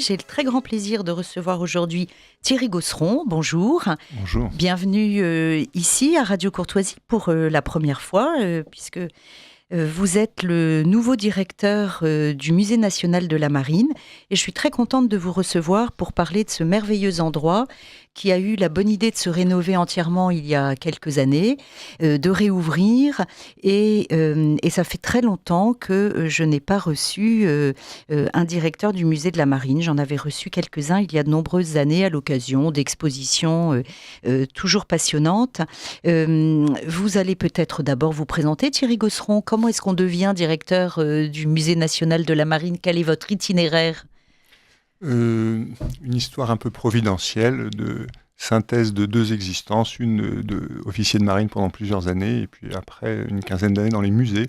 J'ai le très grand plaisir de recevoir aujourd'hui Thierry Gosseron. Bonjour. Bonjour. Bienvenue ici à Radio Courtoisie pour la première fois, puisque vous êtes le nouveau directeur du Musée national de la Marine. Et je suis très contente de vous recevoir pour parler de ce merveilleux endroit qui a eu la bonne idée de se rénover entièrement il y a quelques années, de réouvrir. Et ça fait très longtemps que je n'ai pas reçu un directeur du musée de la Marine. J'en avais reçu quelques-uns il y a de nombreuses années à l'occasion d'expositions toujours passionnantes. Vous allez peut-être d'abord vous présenter, Thierry Gosseron. Comment est-ce qu'on devient directeur du Musée national de la Marine? Quel est votre itinéraire? Une histoire un peu providentielle de synthèse de deux existences, une de officier de marine pendant plusieurs années, et puis après une quinzaine d'années dans les musées,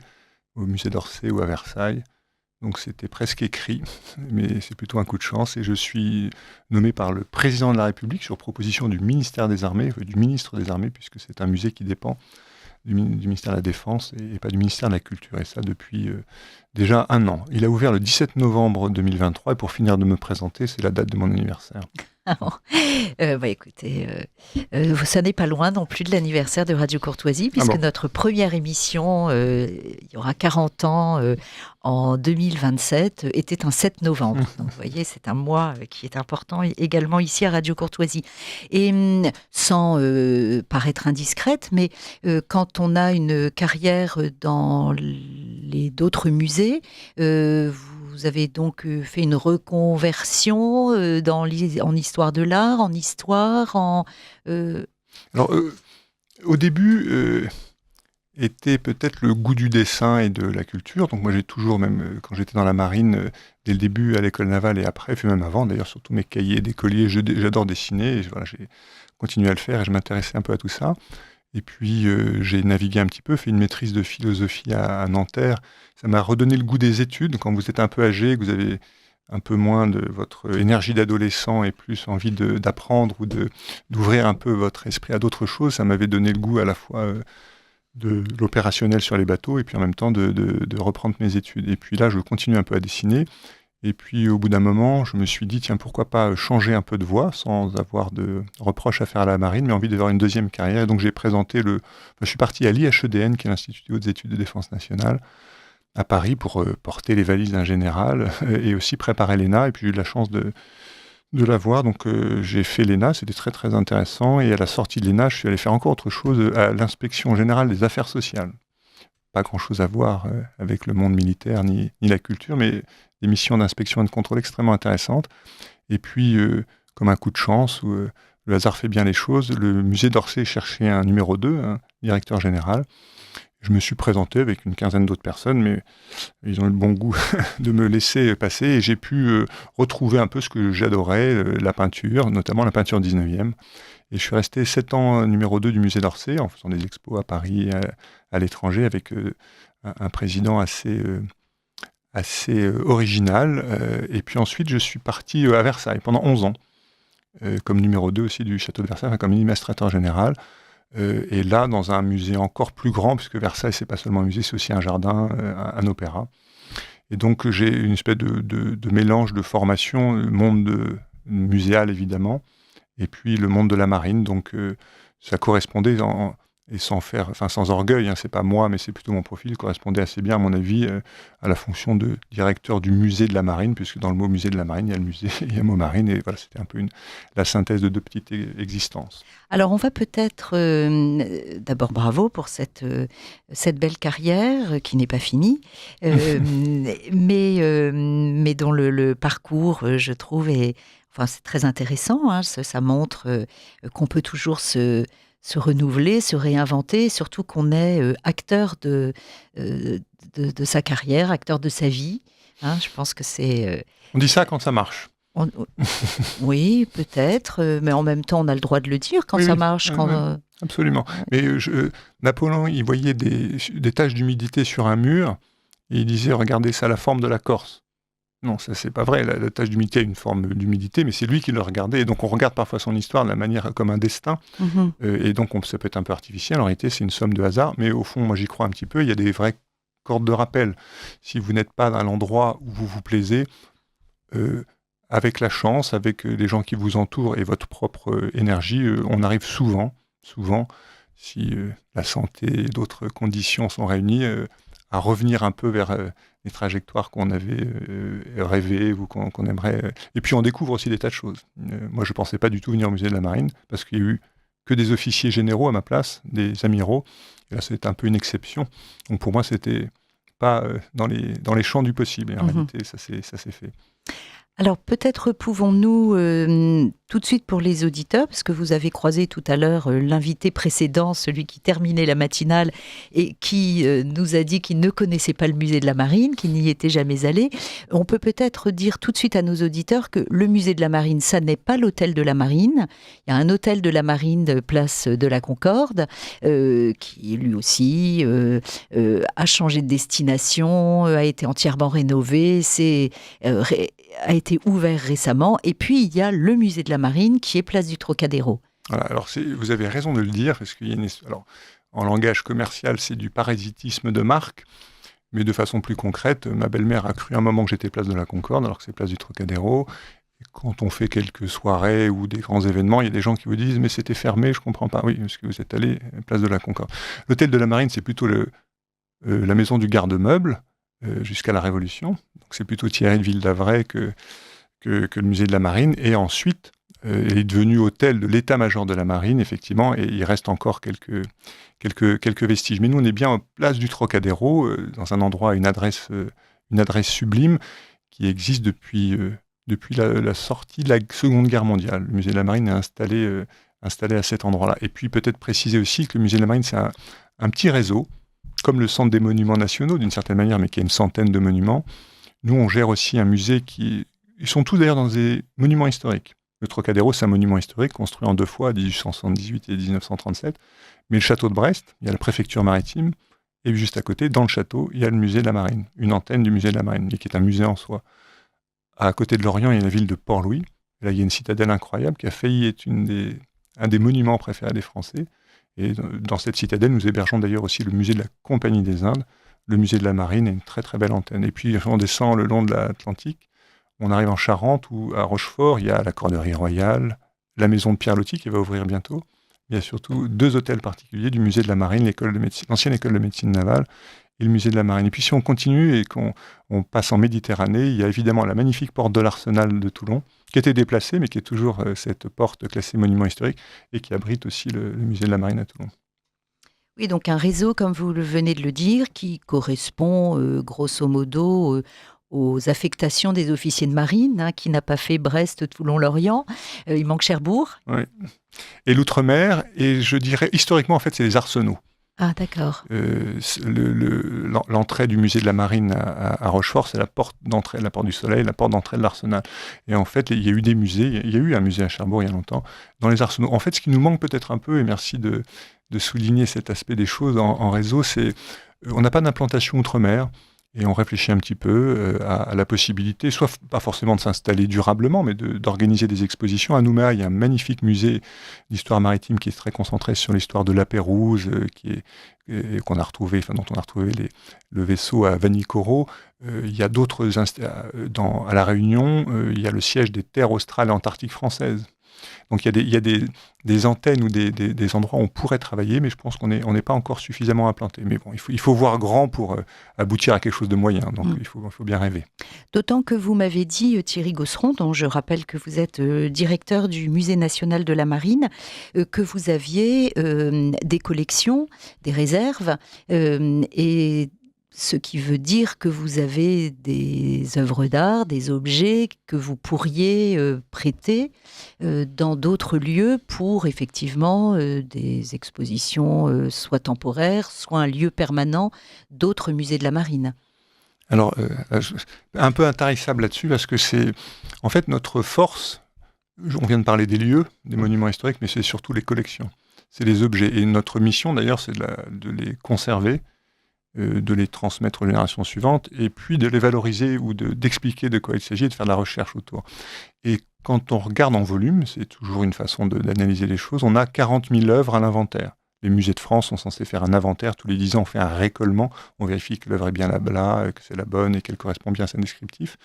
au musée d'Orsay ou à Versailles. Donc c'était presque écrit, mais c'est plutôt un coup de chance. Et je suis nommé par le président de la République sur proposition du ministère des Armées, du ministre des Armées, puisque c'est un musée qui dépend du ministère de la Défense et pas du ministère de la Culture, et ça depuis déjà un an. Il a ouvert le 17 novembre 2023, et pour finir de me présenter, c'est la date de mon anniversaire. Écoutez, ça n'est pas loin non plus de l'anniversaire de Radio Courtoisie, puisque notre première émission, il y aura 40 ans, en 2027, était un 7 novembre. Donc vous voyez, c'est un mois qui est important également ici à Radio Courtoisie. Et sans paraître indiscrète, mais quand on a une carrière dans d'autres musées, vous avez donc fait une reconversion en histoire de l'art, en histoire, Alors, au début, était peut-être le goût du dessin et de la culture. Donc moi, j'ai toujours, même quand j'étais dans la marine, dès le début à l'école navale et après, puis même avant, d'ailleurs, sur tous mes cahiers d'écolier, j'adore dessiner. Et voilà, j'ai continué à le faire et je m'intéressais un peu à tout ça. Et puis, j'ai navigué un petit peu, fait une maîtrise de philosophie à Nanterre. Ça m'a redonné le goût des études. Quand vous êtes un peu âgé, que vous avez un peu moins de votre énergie d'adolescent et plus envie d'apprendre ou d'ouvrir un peu votre esprit à d'autres choses, ça m'avait donné le goût à la fois de l'opérationnel sur les bateaux et puis en même temps de reprendre mes études. Et puis là, je continue un peu à dessiner. Et puis au bout d'un moment, je me suis dit, tiens, pourquoi pas changer un peu de voie sans avoir de reproches à faire à la marine, mais envie d'avoir une deuxième carrière. Et donc j'ai présenté je suis parti à l'IHEDN, qui est l'Institut des hautes études de défense nationale, à Paris pour porter les valises d'un général et aussi préparer l'ENA. Et puis j'ai eu de la chance de l'avoir. Donc j'ai fait l'ENA, c'était très très intéressant. Et à la sortie de l'ENA, je suis allé faire encore autre chose à l'inspection générale des affaires sociales. Pas grand-chose à voir avec le monde militaire ni la culture, mais des missions d'inspection et de contrôle extrêmement intéressantes. Et puis, comme un coup de chance, où le hasard fait bien les choses, le musée d'Orsay cherchait un numéro 2, un directeur général. Je me suis présenté avec une quinzaine d'autres personnes, mais ils ont eu le bon goût de me laisser passer. Et j'ai pu retrouver un peu ce que j'adorais, la peinture, notamment la peinture 19e. Et je suis resté 7 ans numéro 2 du musée d'Orsay, en faisant des expos à Paris et à l'étranger, avec un président assez original. Et puis ensuite, je suis parti à Versailles pendant 11 ans, comme numéro 2 aussi du château de Versailles, comme administrateur général. Et là, dans un musée encore plus grand, puisque Versailles, c'est pas seulement un musée, c'est aussi un jardin, un opéra. Et donc, j'ai une espèce de mélange de formation, le monde muséal, évidemment, et puis le monde de la marine. Donc, ça correspondait, et sans orgueil, c'est pas moi, mais c'est plutôt mon profil, correspondait assez bien, à mon avis, à la fonction de directeur du musée de la marine, puisque dans le mot musée de la marine, il y a le musée, il y a le mot marine, et voilà, c'était un peu la synthèse de deux petites existences. Alors, on va peut-être d'abord bravo pour cette belle carrière qui n'est pas finie, mais dont le parcours, je trouve, c'est très intéressant. Ça montre qu'on peut toujours se renouveler, se réinventer, surtout qu'on est acteur de sa carrière, acteur de sa vie. Je pense que c'est... On dit ça quand ça marche. Oui, peut-être, mais en même temps, on a le droit de le dire quand ça marche. Absolument. Mais Napoléon, il voyait des taches d'humidité sur un mur, et il disait, regardez, ça a la forme de la Corse. Non, ça c'est pas vrai, la tache d'humidité a une forme d'humidité, mais c'est lui qui le regardait, et donc on regarde parfois son histoire de la manière comme un destin, et donc ça peut être un peu artificiel, en réalité c'est une somme de hasard, mais au fond, moi j'y crois un petit peu, il y a des vraies cordes de rappel. Si vous n'êtes pas à l'endroit où vous vous plaisez, avec la chance, avec les gens qui vous entourent et votre propre énergie, on arrive souvent, si la santé et d'autres conditions sont réunies, à revenir un peu vers les trajectoires qu'on avait rêvées ou qu'on aimerait. Et puis on découvre aussi des tas de choses. Moi, je ne pensais pas du tout venir au musée de la Marine, parce qu'il y a eu que des officiers généraux à ma place, des amiraux. Et là, c'était un peu une exception. Donc pour moi, c'était pas dans les champs du possible. Et en réalité, ça s'est fait. Alors peut-être pouvons-nous tout de suite pour les auditeurs, parce que vous avez croisé tout à l'heure l'invité précédent, celui qui terminait la matinale et qui nous a dit qu'il ne connaissait pas le musée de la Marine, qu'il n'y était jamais allé. On peut peut-être dire tout de suite à nos auditeurs que le musée de la Marine, ça n'est pas l'hôtel de la Marine. Il y a un hôtel de la Marine, place de la Concorde, qui lui aussi a changé de destination, a été entièrement rénové, a été ouvert récemment. Et puis, il y a le musée de la Marine qui est place du Trocadéro. Voilà, alors vous avez raison de le dire, parce qu'il y a alors, en langage commercial, c'est du parasitisme de marque, mais de façon plus concrète, ma belle-mère a cru un moment que j'étais place de la Concorde, alors que c'est place du Trocadéro. Et quand on fait quelques soirées ou des grands événements, il y a des gens qui vous disent « mais c'était fermé, je comprends pas ». Oui, parce que vous êtes allé place de la Concorde. L'hôtel de la Marine, c'est plutôt la maison du garde-meuble, jusqu'à la Révolution. Donc c'est plutôt Thierry de Ville-d'Avray que le musée de la Marine. Et ensuite, il est devenu hôtel de l'état-major de la Marine, effectivement, et il reste encore quelques vestiges. Mais nous, on est bien en place du Trocadéro, dans un endroit, une adresse sublime qui existe depuis la sortie de la Seconde Guerre mondiale. Le musée de la Marine est installé à cet endroit-là. Et puis peut-être préciser aussi que le musée de la Marine, c'est un petit réseau, comme le Centre des monuments nationaux, d'une certaine manière, mais qui a une centaine de monuments. Nous, on gère aussi un musée ils sont tous d'ailleurs dans des monuments historiques. Le Trocadéro, c'est un monument historique construit en 2 fois, 1878 et 1937. Mais le château de Brest, il y a la préfecture maritime, et juste à côté, dans le château, il y a le musée de la Marine, une antenne du musée de la Marine, qui est un musée en soi. À côté de Lorient, il y a la ville de Port-Louis. Là, il y a une citadelle incroyable qui a failli être un des monuments préférés des Français. Et dans cette citadelle, nous hébergeons d'ailleurs aussi le musée de la Compagnie des Indes, le musée de la Marine et une très très belle antenne. Et puis on descend le long de l'Atlantique, on arrive en Charente où à Rochefort, il y a la Corderie Royale, la maison de Pierre Loti qui va ouvrir bientôt. Il y a surtout 2 hôtels particuliers du musée de la Marine, l'ancienne école de médecine navale et le musée de la Marine. Et puis si on continue et qu'on passe en Méditerranée, il y a évidemment la magnifique porte de l'Arsenal de Toulon, qui a été déplacée, mais qui est toujours cette porte classée monument historique et qui abrite aussi le musée de la Marine à Toulon. Oui, donc un réseau, comme vous venez de le dire, qui correspond grosso modo aux affectations des officiers de marine, qui n'a pas fait Brest, Toulon, Lorient. Il manque Cherbourg. Oui. Et l'outre-mer, et je dirais, historiquement, en fait, c'est les arsenaux. Ah, d'accord. L'entrée du musée de la Marine à Rochefort, c'est la porte d'entrée, la porte du Soleil, la porte d'entrée de l'Arsenal. Et en fait, il y a eu des musées, il y a eu un musée à Cherbourg il y a longtemps, dans les arsenaux. En fait, ce qui nous manque peut-être un peu, et merci de souligner cet aspect des choses en réseau, c'est on n'a pas d'implantation outre-mer. Et on réfléchit un petit peu à la possibilité, soit pas forcément de s'installer durablement, mais d'organiser des expositions. À Nouméa, il y a un magnifique musée d'histoire maritime qui est très concentré sur l'histoire de la Pérouse, dont on a retrouvé le vaisseau à Vanikoro. Il y a d'autres, à La Réunion, il y a le siège des terres australes et antarctiques françaises. Donc il y a des antennes ou des endroits où on pourrait travailler, mais je pense qu'on n'est pas encore suffisamment implanté. Mais bon, il faut voir grand pour aboutir à quelque chose de moyen, donc il faut bien rêver. D'autant que vous m'avez dit, Thierry Gosseron, dont je rappelle que vous êtes directeur du Musée national de la Marine, que vous aviez des collections, des réserves, et ce qui veut dire que vous avez des œuvres d'art, des objets que vous pourriez prêter dans d'autres lieux pour effectivement des expositions soit temporaires, soit un lieu permanent d'autres musées de la Marine. Alors, un peu intarissable là-dessus, parce que c'est en fait notre force. On vient de parler des lieux, des monuments historiques, mais c'est surtout les collections. C'est les objets. Et notre mission, d'ailleurs, c'est de les conserver, de les transmettre aux générations suivantes, et puis de les valoriser ou d'expliquer de quoi il s'agit et de faire de la recherche autour. Et quand on regarde en volume, c'est toujours une façon d'analyser les choses, on a 40 000 œuvres à l'inventaire. Les musées de France sont censés faire un inventaire, tous les 10 ans on fait un récollement, on vérifie que l'œuvre est bien là, que c'est la bonne et qu'elle correspond bien à son descriptif.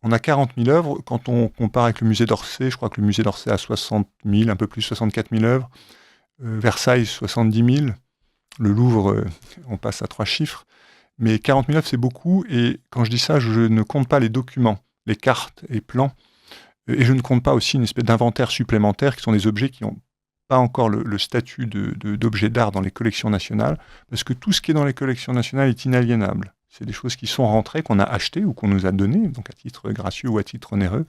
on a 40 000 œuvres. Quand on compare avec le musée d'Orsay, je crois que le musée d'Orsay a 60 000, un peu plus, 64 000 œuvres. Versailles, 70 000. Le Louvre, on passe à 3 chiffres. Mais 40 000 œuvres, c'est beaucoup. Et quand je dis ça, je ne compte pas les documents, les cartes et plans. Et je ne compte pas aussi une espèce d'inventaire supplémentaire qui sont des objets qui n'ont pas encore le statut d'objet d'art dans les collections nationales. Parce que tout ce qui est dans les collections nationales est inaliénable. C'est des choses qui sont rentrées, qu'on a achetées ou qu'on nous a données, donc à titre gracieux ou à titre onéreux.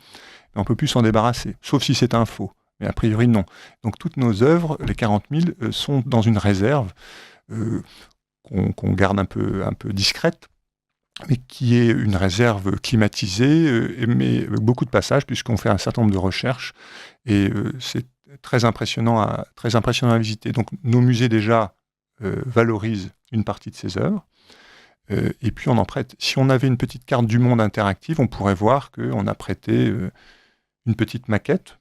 Mais on ne peut plus s'en débarrasser, sauf si c'est un faux. Mais a priori, non. Donc toutes nos œuvres, les 40 000, sont dans une réserve qu'on garde un peu discrète, mais qui est une réserve climatisée, mais avec beaucoup de passages, puisqu'on fait un certain nombre de recherches, et c'est très impressionnant à visiter. Donc nos musées déjà valorisent une partie de ces œuvres, et puis on en prête. Si on avait une petite carte du monde interactive, on pourrait voir qu'on a prêté une petite maquette,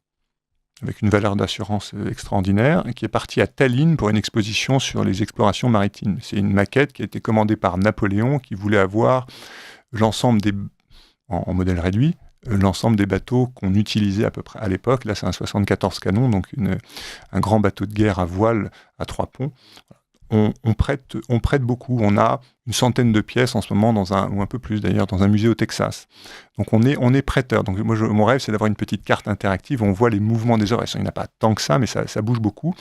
avec une valeur d'assurance extraordinaire, qui est partie à Tallinn pour une exposition sur les explorations maritimes. C'est une maquette qui a été commandée par Napoléon, qui voulait avoir l'ensemble en modèle réduit, l'ensemble des bateaux qu'on utilisait à peu près à l'époque. Là, c'est un 74 canons, donc un grand bateau de guerre à voile à 3 ponts. On prête beaucoup. On a une centaine de pièces en ce moment, ou un peu plus d'ailleurs, dans un musée au Texas. Donc on est prêteur. Donc moi, mon rêve, c'est d'avoir une petite carte interactive où on voit les mouvements des œuvres. Il n'y en a pas tant que ça, mais ça bouge beaucoup.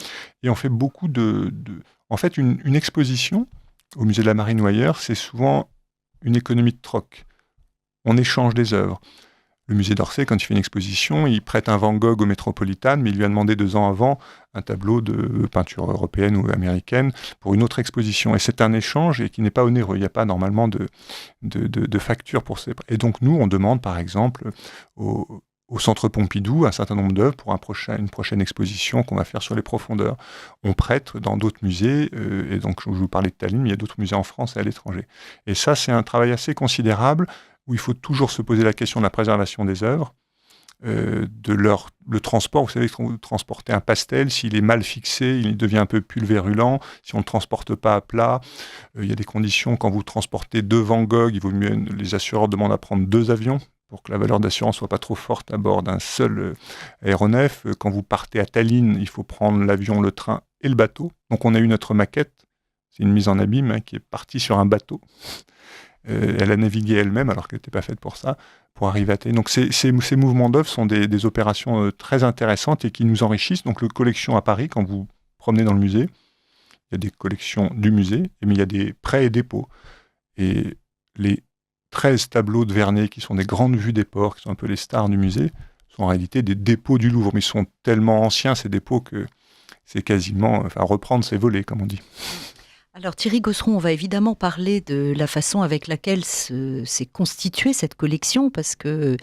Et on fait beaucoup En fait, une exposition au musée de la Marine ou ailleurs, c'est souvent une économie de troc. On échange des œuvres. Le musée d'Orsay, quand il fait une exposition, il prête un Van Gogh au Metropolitan, mais il lui a demandé 2 ans avant un tableau de peinture européenne ou américaine pour une autre exposition. Et c'est un échange et qui n'est pas onéreux. Il n'y a pas normalement de facture pour ces... Et donc nous, on demande par exemple au Centre Pompidou un certain nombre d'œuvres pour une prochaine exposition qu'on va faire sur les profondeurs. On prête dans d'autres musées, et donc je vous parlais de Tallinn, mais il y a d'autres musées en France et à l'étranger. Et ça, c'est un travail assez considérable où il faut toujours se poser la question de la préservation des œuvres, le transport. Vous savez, transporter un pastel, s'il est mal fixé, il devient un peu pulvérulent. Si on ne le transporte pas à plat, il y a des conditions. Quand vous transportez 2 Van Gogh, il vaut mieux, les assureurs demandent à prendre 2 avions pour que la valeur d'assurance soit pas trop forte à bord d'un seul aéronef. Quand vous partez à Tallinn, il faut prendre l'avion, le train et le bateau. Donc on a eu notre maquette, c'est une mise en abîme, qui est partie sur un bateau. Elle a navigué elle-même, alors qu'elle n'était pas faite pour ça, pour arriver à Tallinn. Donc ces mouvements d'œuvres sont des opérations très intéressantes et qui nous enrichissent. Donc le collection à Paris, quand vous promenez dans le musée, il y a des collections du musée, mais il y a des prêts et dépôts. Et les 13 tableaux de Vernet, qui sont des grandes vues des ports, qui sont un peu les stars du musée, sont en réalité des dépôts du Louvre. Mais ils sont tellement anciens, ces dépôts, que c'est quasiment... reprendre, c'est voler, comme on dit. Alors Thierry Gosseron, on va évidemment parler de la façon avec laquelle s'est constituée cette collection, parce que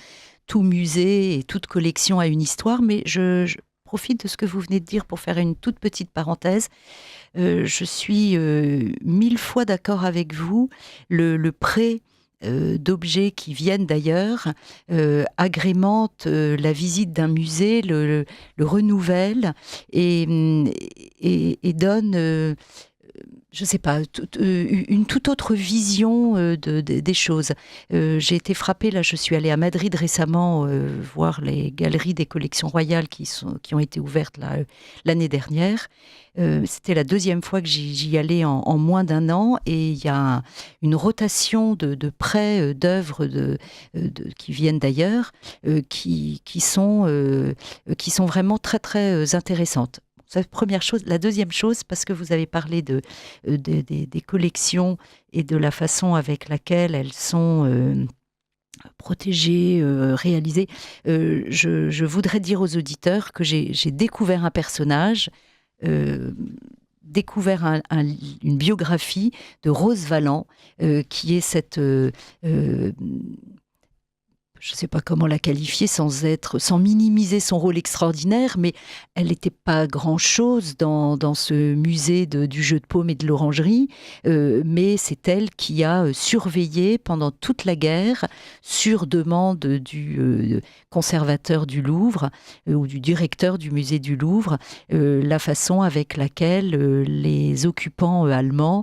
tout musée et toute collection a une histoire, mais je profite de ce que vous venez de dire pour faire une toute petite parenthèse. Je suis 1000 fois d'accord avec vous. Le prêt d'objets qui viennent d'ailleurs agrémente la visite d'un musée, le renouvelle et donne... je ne sais pas, une toute autre vision des choses. J'ai été frappée, là je suis allée à Madrid récemment voir les galeries des collections royales qui ont été ouvertes l'année dernière. C'était la 2e fois que j'y allais en moins d'1 an, et il y a une rotation de prêts d'œuvres qui viennent d'ailleurs, qui sont vraiment très très intéressantes. C'est la première chose. La deuxième chose, parce que vous avez parlé des collections et de la façon avec laquelle elles sont protégées, réalisées, je voudrais dire aux auditeurs que j'ai découvert un personnage, découvert une biographie de Rose Valland, qui est cette... je ne sais pas comment la qualifier sans minimiser son rôle extraordinaire, mais elle n'était pas grand-chose dans ce musée du jeu de paume et de l'orangerie, mais c'est elle qui a surveillé pendant toute la guerre, sur demande du conservateur du Louvre ou du directeur du musée du Louvre, la façon avec laquelle les occupants allemands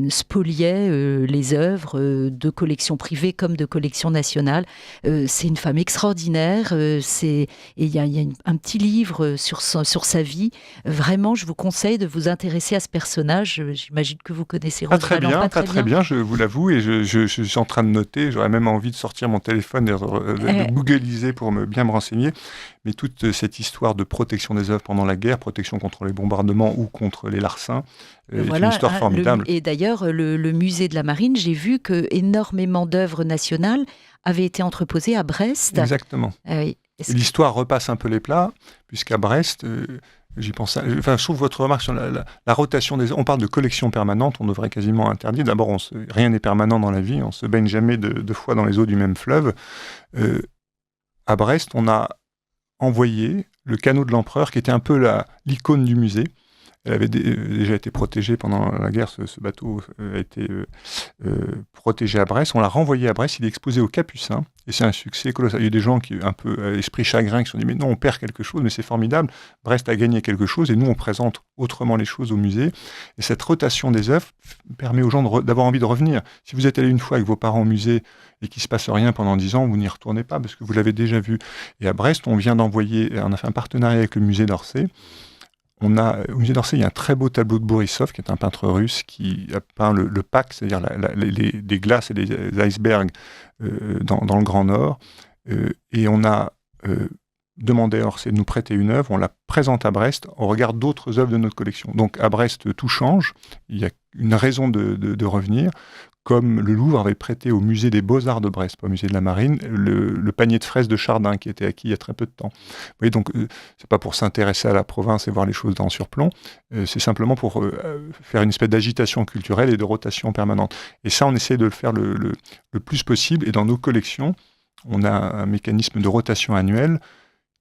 spoliaient les œuvres de collections privées comme de collections nationales. C'est une femme extraordinaire. Et il y a un petit livre sur sa vie. Vraiment, je vous conseille de vous intéresser à ce personnage. J'imagine que vous connaissez Rose Valland. Pas très bien, je vous l'avoue, et je suis en train de noter. J'aurais même envie de sortir mon téléphone et de googliser pour bien me renseigner. Mais toute cette histoire de protection des œuvres pendant la guerre, protection contre les bombardements ou contre les larcins, est une histoire formidable. Et d'ailleurs, le musée de la Marine, j'ai vu que énormément d'œuvres nationales avaient été entreposées à Brest. Exactement. Oui. L'histoire repasse un peu les plats, puisqu'à Brest, j'y pense. Enfin, je trouve votre remarque sur la rotation des. On parle de collection permanente, on devrait quasiment interdire. D'abord, rien n'est permanent dans la vie, on se baigne jamais deux fois dans les eaux du même fleuve. À Brest, on a envoyé le canot de l'empereur, qui était un peu l'icône du musée. Elle avait déjà été protégée pendant la guerre, ce bateau a été protégé à Brest. On l'a renvoyé à Brest, il est exposé aux Capucins, et c'est un succès colossal. Il y a eu des gens qui, un peu esprit chagrin, qui se sont dit « mais non, on perd quelque chose, mais c'est formidable, Brest a gagné quelque chose, et nous on présente autrement les choses au musée ». Et cette rotation des œuvres permet aux gens d'avoir envie de revenir. Si vous êtes allé une fois avec vos parents au musée, et qu'il ne se passe rien pendant 10 ans, vous n'y retournez pas, parce que vous l'avez déjà vu. Et à Brest, on a fait un partenariat avec le musée d'Orsay. Au musée d'Orsay, il y a un très beau tableau de Bourissov, qui est un peintre russe qui a peint le pack, c'est-à-dire des glaces et des icebergs dans le Grand Nord. Et on a demandé à Orsay de nous prêter une œuvre, on la présente à Brest, on regarde d'autres œuvres de notre collection. Donc à Brest, tout change, il y a une raison de revenir. Comme le Louvre avait prêté au musée des Beaux-Arts de Brest, pas au musée de la Marine, le panier de fraises de Chardin qui était acquis il y a très peu de temps. Vous voyez, donc c'est pas pour s'intéresser à la province et voir les choses en surplomb, c'est simplement pour faire une espèce d'agitation culturelle et de rotation permanente. Et ça, on essaie de le faire le plus possible, et dans nos collections, on a un mécanisme de rotation annuelle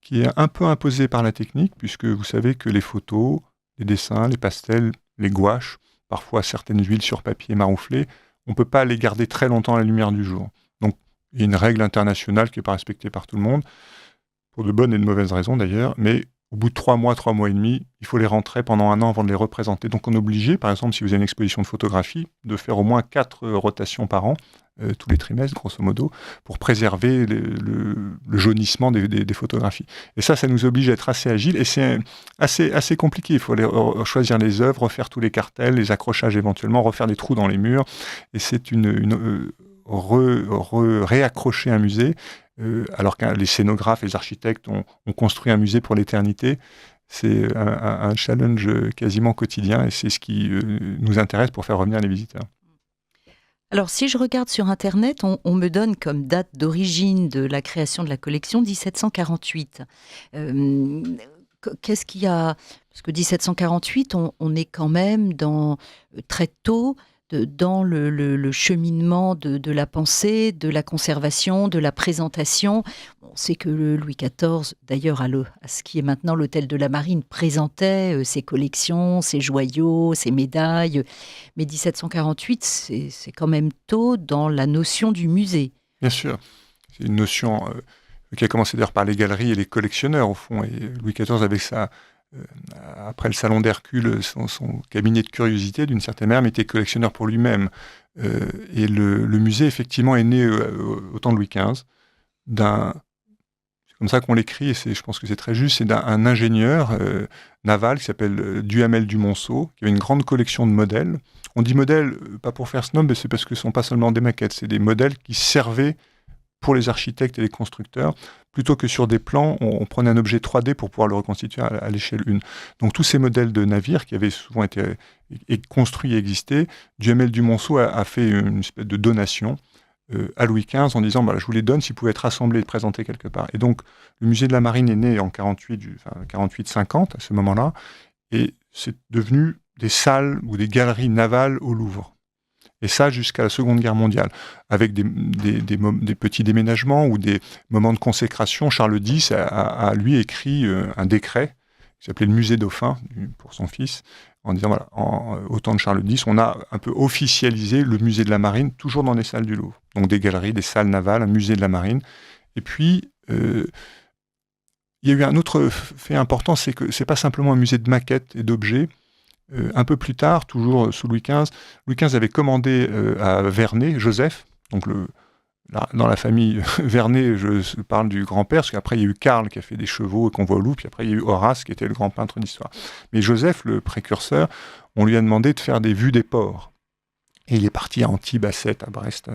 qui est un peu imposé par la technique, puisque vous savez que les photos, les dessins, les pastels, les gouaches, parfois certaines huiles sur papier marouflé, on ne peut pas les garder très longtemps à la lumière du jour. Donc, il y a une règle internationale qui n'est pas respectée par tout le monde, pour de bonnes et de mauvaises raisons d'ailleurs, mais au bout de 3 mois et demi, il faut les rentrer pendant 1 an avant de les représenter. Donc, on est obligé, par exemple, si vous avez une exposition de photographie, de faire au moins 4 rotations par an, tous les trimestres, grosso modo, pour préserver le jaunissement des photographies. Et ça nous oblige à être assez agile, et c'est assez compliqué. Il faut choisir les œuvres, refaire tous les cartels, les accrochages éventuellement, refaire des trous dans les murs, et c'est réaccrocher un musée, alors que les scénographes, les architectes ont construit un musée pour l'éternité. C'est un challenge quasiment quotidien, et c'est ce qui nous intéresse pour faire revenir les visiteurs. Alors, si je regarde sur Internet, on me donne comme date d'origine de la création de la collection 1748. Qu'est-ce qu'il y a ? Parce que 1748, on est quand même très tôt dans le cheminement de la pensée, de la conservation, de la présentation. On sait que Louis XIV, d'ailleurs à ce qui est maintenant l'hôtel de la Marine, présentait ses collections, ses joyaux, ses médailles. Mais 1748, c'est quand même tôt dans la notion du musée. Bien sûr, c'est une notion qui a commencé d'ailleurs par les galeries et les collectionneurs au fond. Et Louis XIV avec ça. Après le salon d'Hercule, son cabinet de curiosité, d'une certaine manière, mais était collectionneur pour lui-même. Et le musée, effectivement, est né au temps de Louis XV, c'est comme ça qu'on l'écrit, et je pense que c'est très juste, c'est d'un ingénieur naval qui s'appelle Duhamel du Monceau, qui avait une grande collection de modèles. On dit modèles, pas pour faire snob, mais c'est parce que ce ne sont pas seulement des maquettes, c'est des modèles qui servaient pour les architectes et les constructeurs. Plutôt que sur des plans, on prenait un objet 3D pour pouvoir le reconstituer à l'échelle 1. Donc tous ces modèles de navires qui avaient souvent été construits et existé, Duhamel du Monceau a fait une espèce de donation à Louis XV en disant je vous les donne s'ils pouvaient être assemblés et présentés quelque part. Et donc le musée de la Marine est né en 48-50 à ce moment-là, et c'est devenu des salles ou des galeries navales au Louvre. Et ça jusqu'à la Seconde Guerre mondiale, avec des petits déménagements ou des moments de consécration. Charles X a lui écrit un décret qui s'appelait le Musée Dauphin pour son fils, en disant au temps de Charles X, on a un peu officialisé le musée de la Marine, toujours dans les salles du Louvre. Donc des galeries, des salles navales, un musée de la Marine. Et puis, il y a eu un autre fait important, c'est que c'est pas simplement un musée de maquettes et d'objets. Un peu plus tard, toujours sous Louis XV avait commandé à Vernet, Joseph, donc Là, dans la famille Vernet, je parle du grand-père, parce qu'après, il y a eu Karl qui a fait des chevaux et qu'on voit au Louvre, puis après, il y a eu Horace qui était le grand peintre d'histoire. Mais Joseph, le précurseur, on lui a demandé de faire des vues des ports. Et il est parti à Antibes, à Sète, à Brest,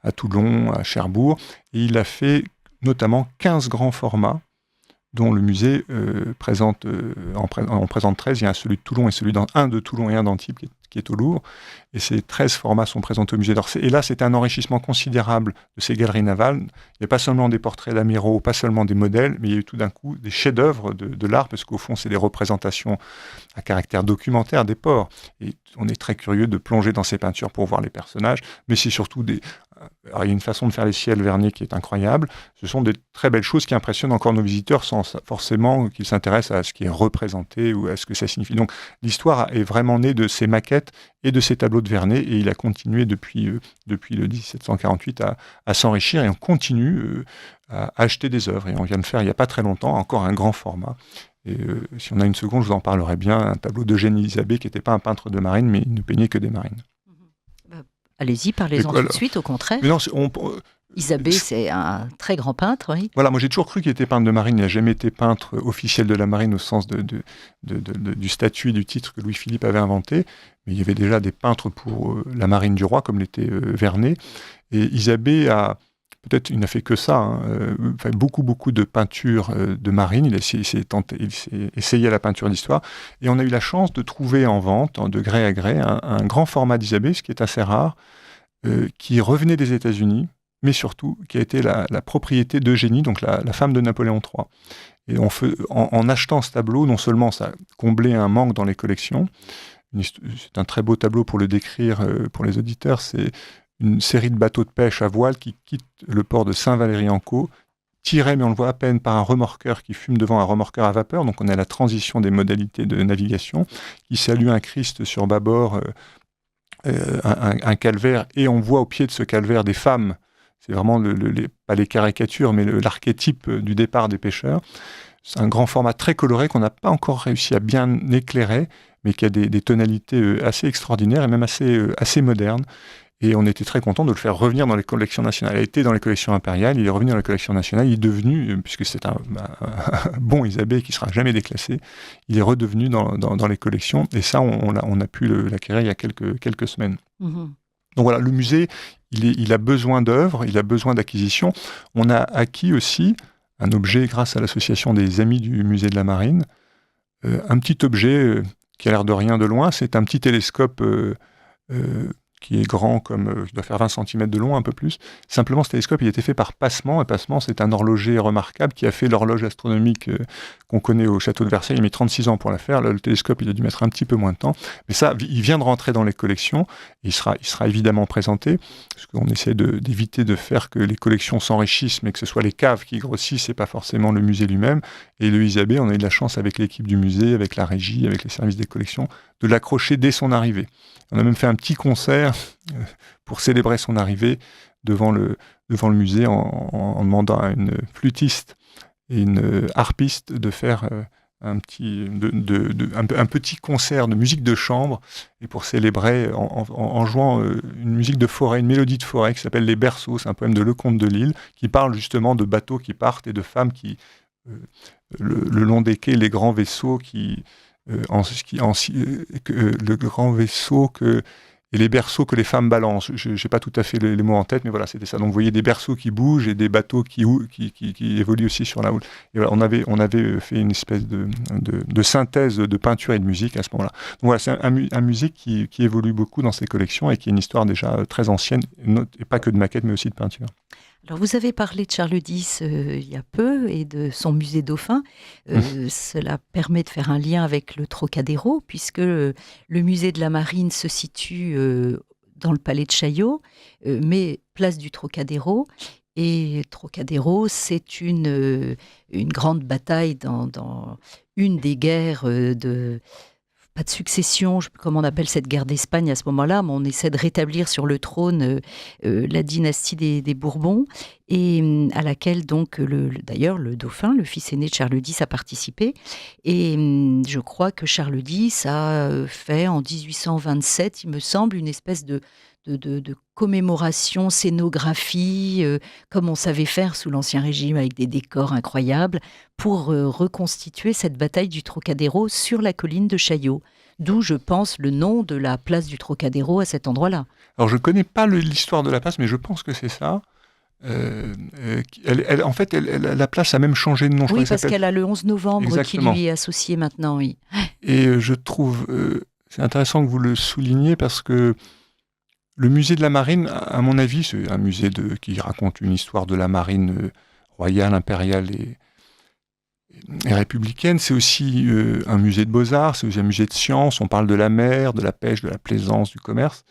à Toulon, à Cherbourg, et il a fait notamment 15 grands formats, dont le musée en présente 13. Il y a celui de Toulon et un de Toulon et un d'Antibes qui est au Louvre. Et ces 13 formats sont présentés au musée d'Orsay. Et là, c'est un enrichissement considérable de ces galeries navales. Il n'y a pas seulement des portraits d'amiraux, pas seulement des modèles, mais il y a eu tout d'un coup des chefs-d'œuvre de l'art, parce qu'au fond, c'est des représentations à caractère documentaire des ports. Et on est très curieux de plonger dans ces peintures pour voir les personnages, mais c'est surtout Alors, il y a une façon de faire les ciels Vernet qui est incroyable. Ce sont des très belles choses qui impressionnent encore nos visiteurs sans forcément qu'ils s'intéressent à ce qui est représenté ou à ce que ça signifie. Donc l'histoire est vraiment née de ces maquettes et de ces tableaux de Vernet, et il a continué depuis le 1748 à s'enrichir, et on continue à acheter des œuvres. Et on vient de faire, il n'y a pas très longtemps, encore un grand format. Et si on a une seconde, je vous en parlerai bien, un tableau d'Eugène Isabey, qui n'était pas un peintre de marine, mais il ne peignait que des marines. Allez-y, parlez-en tout de suite, au contraire. Mais non, Isabey, c'est un très grand peintre, oui. Voilà, moi j'ai toujours cru qu'il était peintre de marine. Il n'a jamais été peintre officiel de la marine au sens du statut et du titre que Louis-Philippe avait inventé. Mais il y avait déjà des peintres pour la marine du roi, comme l'était Vernet. Et Isabey il n'a fait que ça, beaucoup de peintures de marine. Il s'est essayé à la peinture d'histoire. Et on a eu la chance de trouver en vente, de gré à gré, un grand format d'Isabey, ce qui est assez rare, qui revenait des États-Unis, mais surtout qui a été la propriété d'Eugénie, donc la femme de Napoléon III. Et en achetant ce tableau, non seulement ça comblait un manque dans les collections, c'est un très beau tableau pour le décrire pour les auditeurs, c'est une série de bateaux de pêche à voile qui quittent le port de Saint-Valery-en-Caux, tirés, mais on le voit à peine, par un remorqueur qui fume devant un remorqueur à vapeur. Donc on a la transition des modalités de navigation, qui salue un Christ sur bâbord, un calvaire, et on voit au pied de ce calvaire des femmes. C'est vraiment pas les caricatures, mais l'archétype du départ des pêcheurs. C'est un grand format très coloré qu'on n'a pas encore réussi à bien éclairer, mais qui a des tonalités assez extraordinaires et même assez modernes. Et on était très content de le faire revenir dans les collections nationales. Il a été dans les collections impériales, il est revenu dans les collections nationales, il est devenu, puisque c'est un bon Isabey qui ne sera jamais déclassé, il est redevenu dans les collections. Et ça, on a pu l'acquérir il y a quelques semaines. Mmh. Donc voilà, le musée, il a besoin d'œuvres, il a besoin d'acquisitions. On a acquis aussi un objet grâce à l'association des Amis du musée de la Marine, un petit objet qui a l'air de rien de loin, c'est un petit télescope qui est grand comme, il doit faire 20 cm de long, un peu plus. Simplement, ce télescope, il a été fait par Passement, et Passement, c'est un horloger remarquable qui a fait l'horloge astronomique qu'on connaît au château de Versailles. Il a mis 36 ans pour la faire. Là, le télescope, il a dû mettre un petit peu moins de temps. Mais ça, il vient de rentrer dans les collections. Il sera évidemment présenté, parce qu'on essaie d'éviter de faire que les collections s'enrichissent, mais que ce soit les caves qui grossissent, et pas forcément le musée lui-même. Et le Isabey, on a eu de la chance avec l'équipe du musée, avec la régie, avec les services des collections, de l'accrocher dès son arrivée. On a même fait un petit concert pour célébrer son arrivée devant le musée en demandant à une flûtiste et une harpiste de faire un petit concert de musique de chambre, et pour célébrer en jouant une musique de forêt, une mélodie de forêt qui s'appelle Les Berceaux. C'est un poème de Lecomte de Lille qui parle justement de bateaux qui partent et de femmes qui, le long des quais, les grands vaisseaux le grand vaisseau et les berceaux que les femmes balancent. Je n'ai pas tout à fait les mots en tête, mais voilà, c'était ça. Donc vous voyez des berceaux qui bougent et des bateaux qui évoluent aussi sur la houle. Et voilà, on avait fait une espèce de synthèse de peinture et de musique à ce moment-là. Donc voilà, c'est un musée qui évolue beaucoup dans ses collections et qui a une histoire déjà très ancienne, et pas que de maquettes, mais aussi de peinture. Alors, vous avez parlé de Charles X il y a peu et de son musée Dauphin. Cela permet de faire un lien avec le Trocadéro, puisque le musée de la Marine se situe dans le palais de Chaillot, mais place du Trocadéro. Et Trocadéro, c'est une grande bataille dans une des guerres pas de succession, je sais plus comment on appelle cette guerre d'Espagne à ce moment-là, mais on essaie de rétablir sur le trône la dynastie des Bourbons, et à laquelle donc d'ailleurs le dauphin, le fils aîné de Charles X, a participé. Et je crois que Charles X a fait en 1827, il me semble, une espèce de de commémoration, scénographie, comme on savait faire sous l'Ancien Régime avec des décors incroyables, pour reconstituer cette bataille du Trocadéro sur la colline de Chaillot. D'où, je pense, le nom de la place du Trocadéro à cet endroit-là. Alors, je ne connais pas l'histoire de la place, mais je pense que c'est ça. En fait, la place a même changé de nom. Oui, parce qu'elle a le 11 novembre Exactement. qui lui est associé maintenant. Oui. Et je trouve, c'est intéressant que vous le souligniez, parce que le musée de la Marine, à mon avis, c'est un musée qui raconte une histoire de la marine royale, impériale et républicaine. C'est aussi un musée de beaux-arts, c'est aussi un musée de sciences. On parle de la mer, de la pêche, de la plaisance, du commerce.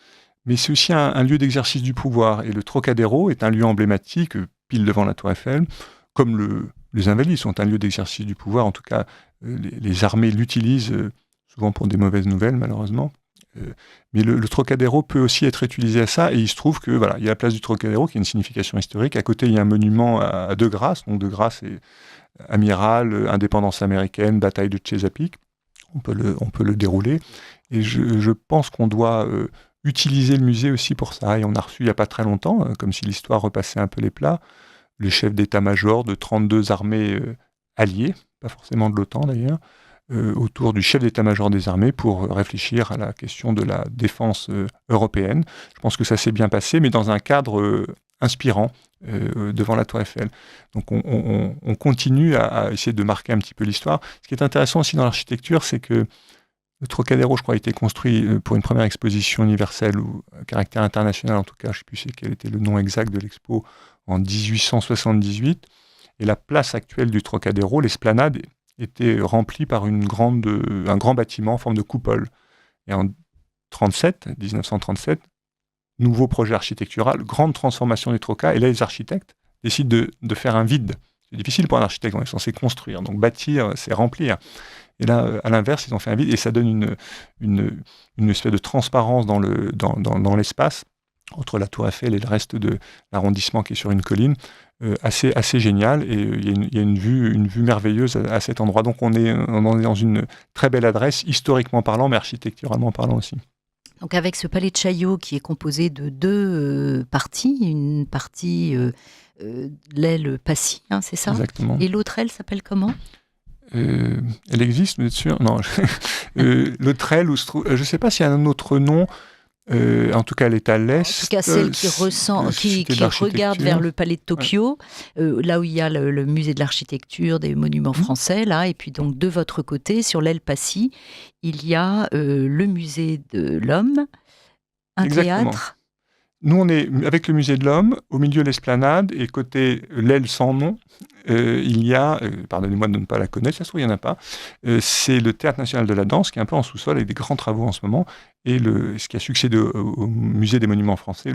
Mais c'est aussi un lieu d'exercice du pouvoir. Et le Trocadéro est un lieu emblématique, pile devant la Tour Eiffel, comme les Invalides sont un lieu d'exercice du pouvoir. En tout cas, les armées l'utilisent souvent pour des mauvaises nouvelles, malheureusement. Mais le Trocadéro peut aussi être utilisé à ça, et il se trouve que voilà, il y a la place du Trocadéro qui a une signification historique. À côté, il y a un monument à De Grasse. Donc De Grasse est amiral, indépendance américaine, bataille de Chesapeake. On peut le dérouler. Et je pense qu'on doit utiliser le musée aussi pour ça. Et on a reçu il n'y a pas très longtemps, comme si l'histoire repassait un peu les plats, le chef d'état-major de 32 armées alliées, pas forcément de l'OTAN d'ailleurs, autour du chef d'état-major des armées pour réfléchir à la question de la défense européenne. Je pense que ça s'est bien passé, mais dans un cadre inspirant devant la Tour Eiffel. Donc on continue à essayer de marquer un petit peu l'histoire. Ce qui est intéressant aussi dans l'architecture, c'est que le Trocadéro, je crois, a été construit pour une première exposition universelle ou à caractère international, en tout cas, je ne sais plus quel était le nom exact de l'expo, en 1878. Et la place actuelle du Trocadéro, l'esplanade, était remplie par un grand bâtiment en forme de coupole. Et en 1937, nouveau projet architectural, grande transformation du Troca, et là, les architectes décident de faire un vide. C'est difficile pour un architecte, on est censé construire. Donc bâtir, c'est remplir. Et là, à l'inverse, ils ont fait un vide, et ça donne une espèce de transparence dans l'espace, entre la Tour Eiffel et le reste de l'arrondissement qui est sur une colline, assez génial, et il y a une vue merveilleuse à cet endroit. Donc on est dans une très belle adresse, historiquement parlant, mais architecturalement parlant aussi. Donc avec ce palais de Chaillot qui est composé de deux parties, une partie l'aile Passy, hein, c'est ça ? Exactement. Et l'autre aile s'appelle comment ? Elle existe, vous êtes sûr ? Non. L'autre aile, je ne sais pas s'il y a un autre nom. En tout cas, elle est à l'est. En tout cas, celle qui regarde vers le palais de Tokyo, là où il y a le musée de l'architecture, des monuments français, là. Et puis donc, de votre côté, sur l'aile Passy, il y a le musée de l'Homme, un théâtre. Nous, on est avec le musée de l'Homme, au milieu de l'esplanade, et côté l'aile sans nom, il y a, pardonnez-moi de ne pas la connaître, ça se trouve, il n'y en a pas, c'est le Théâtre National de la Danse, qui est un peu en sous-sol, avec des grands travaux en ce moment, et ce qui a succédé au musée des monuments français,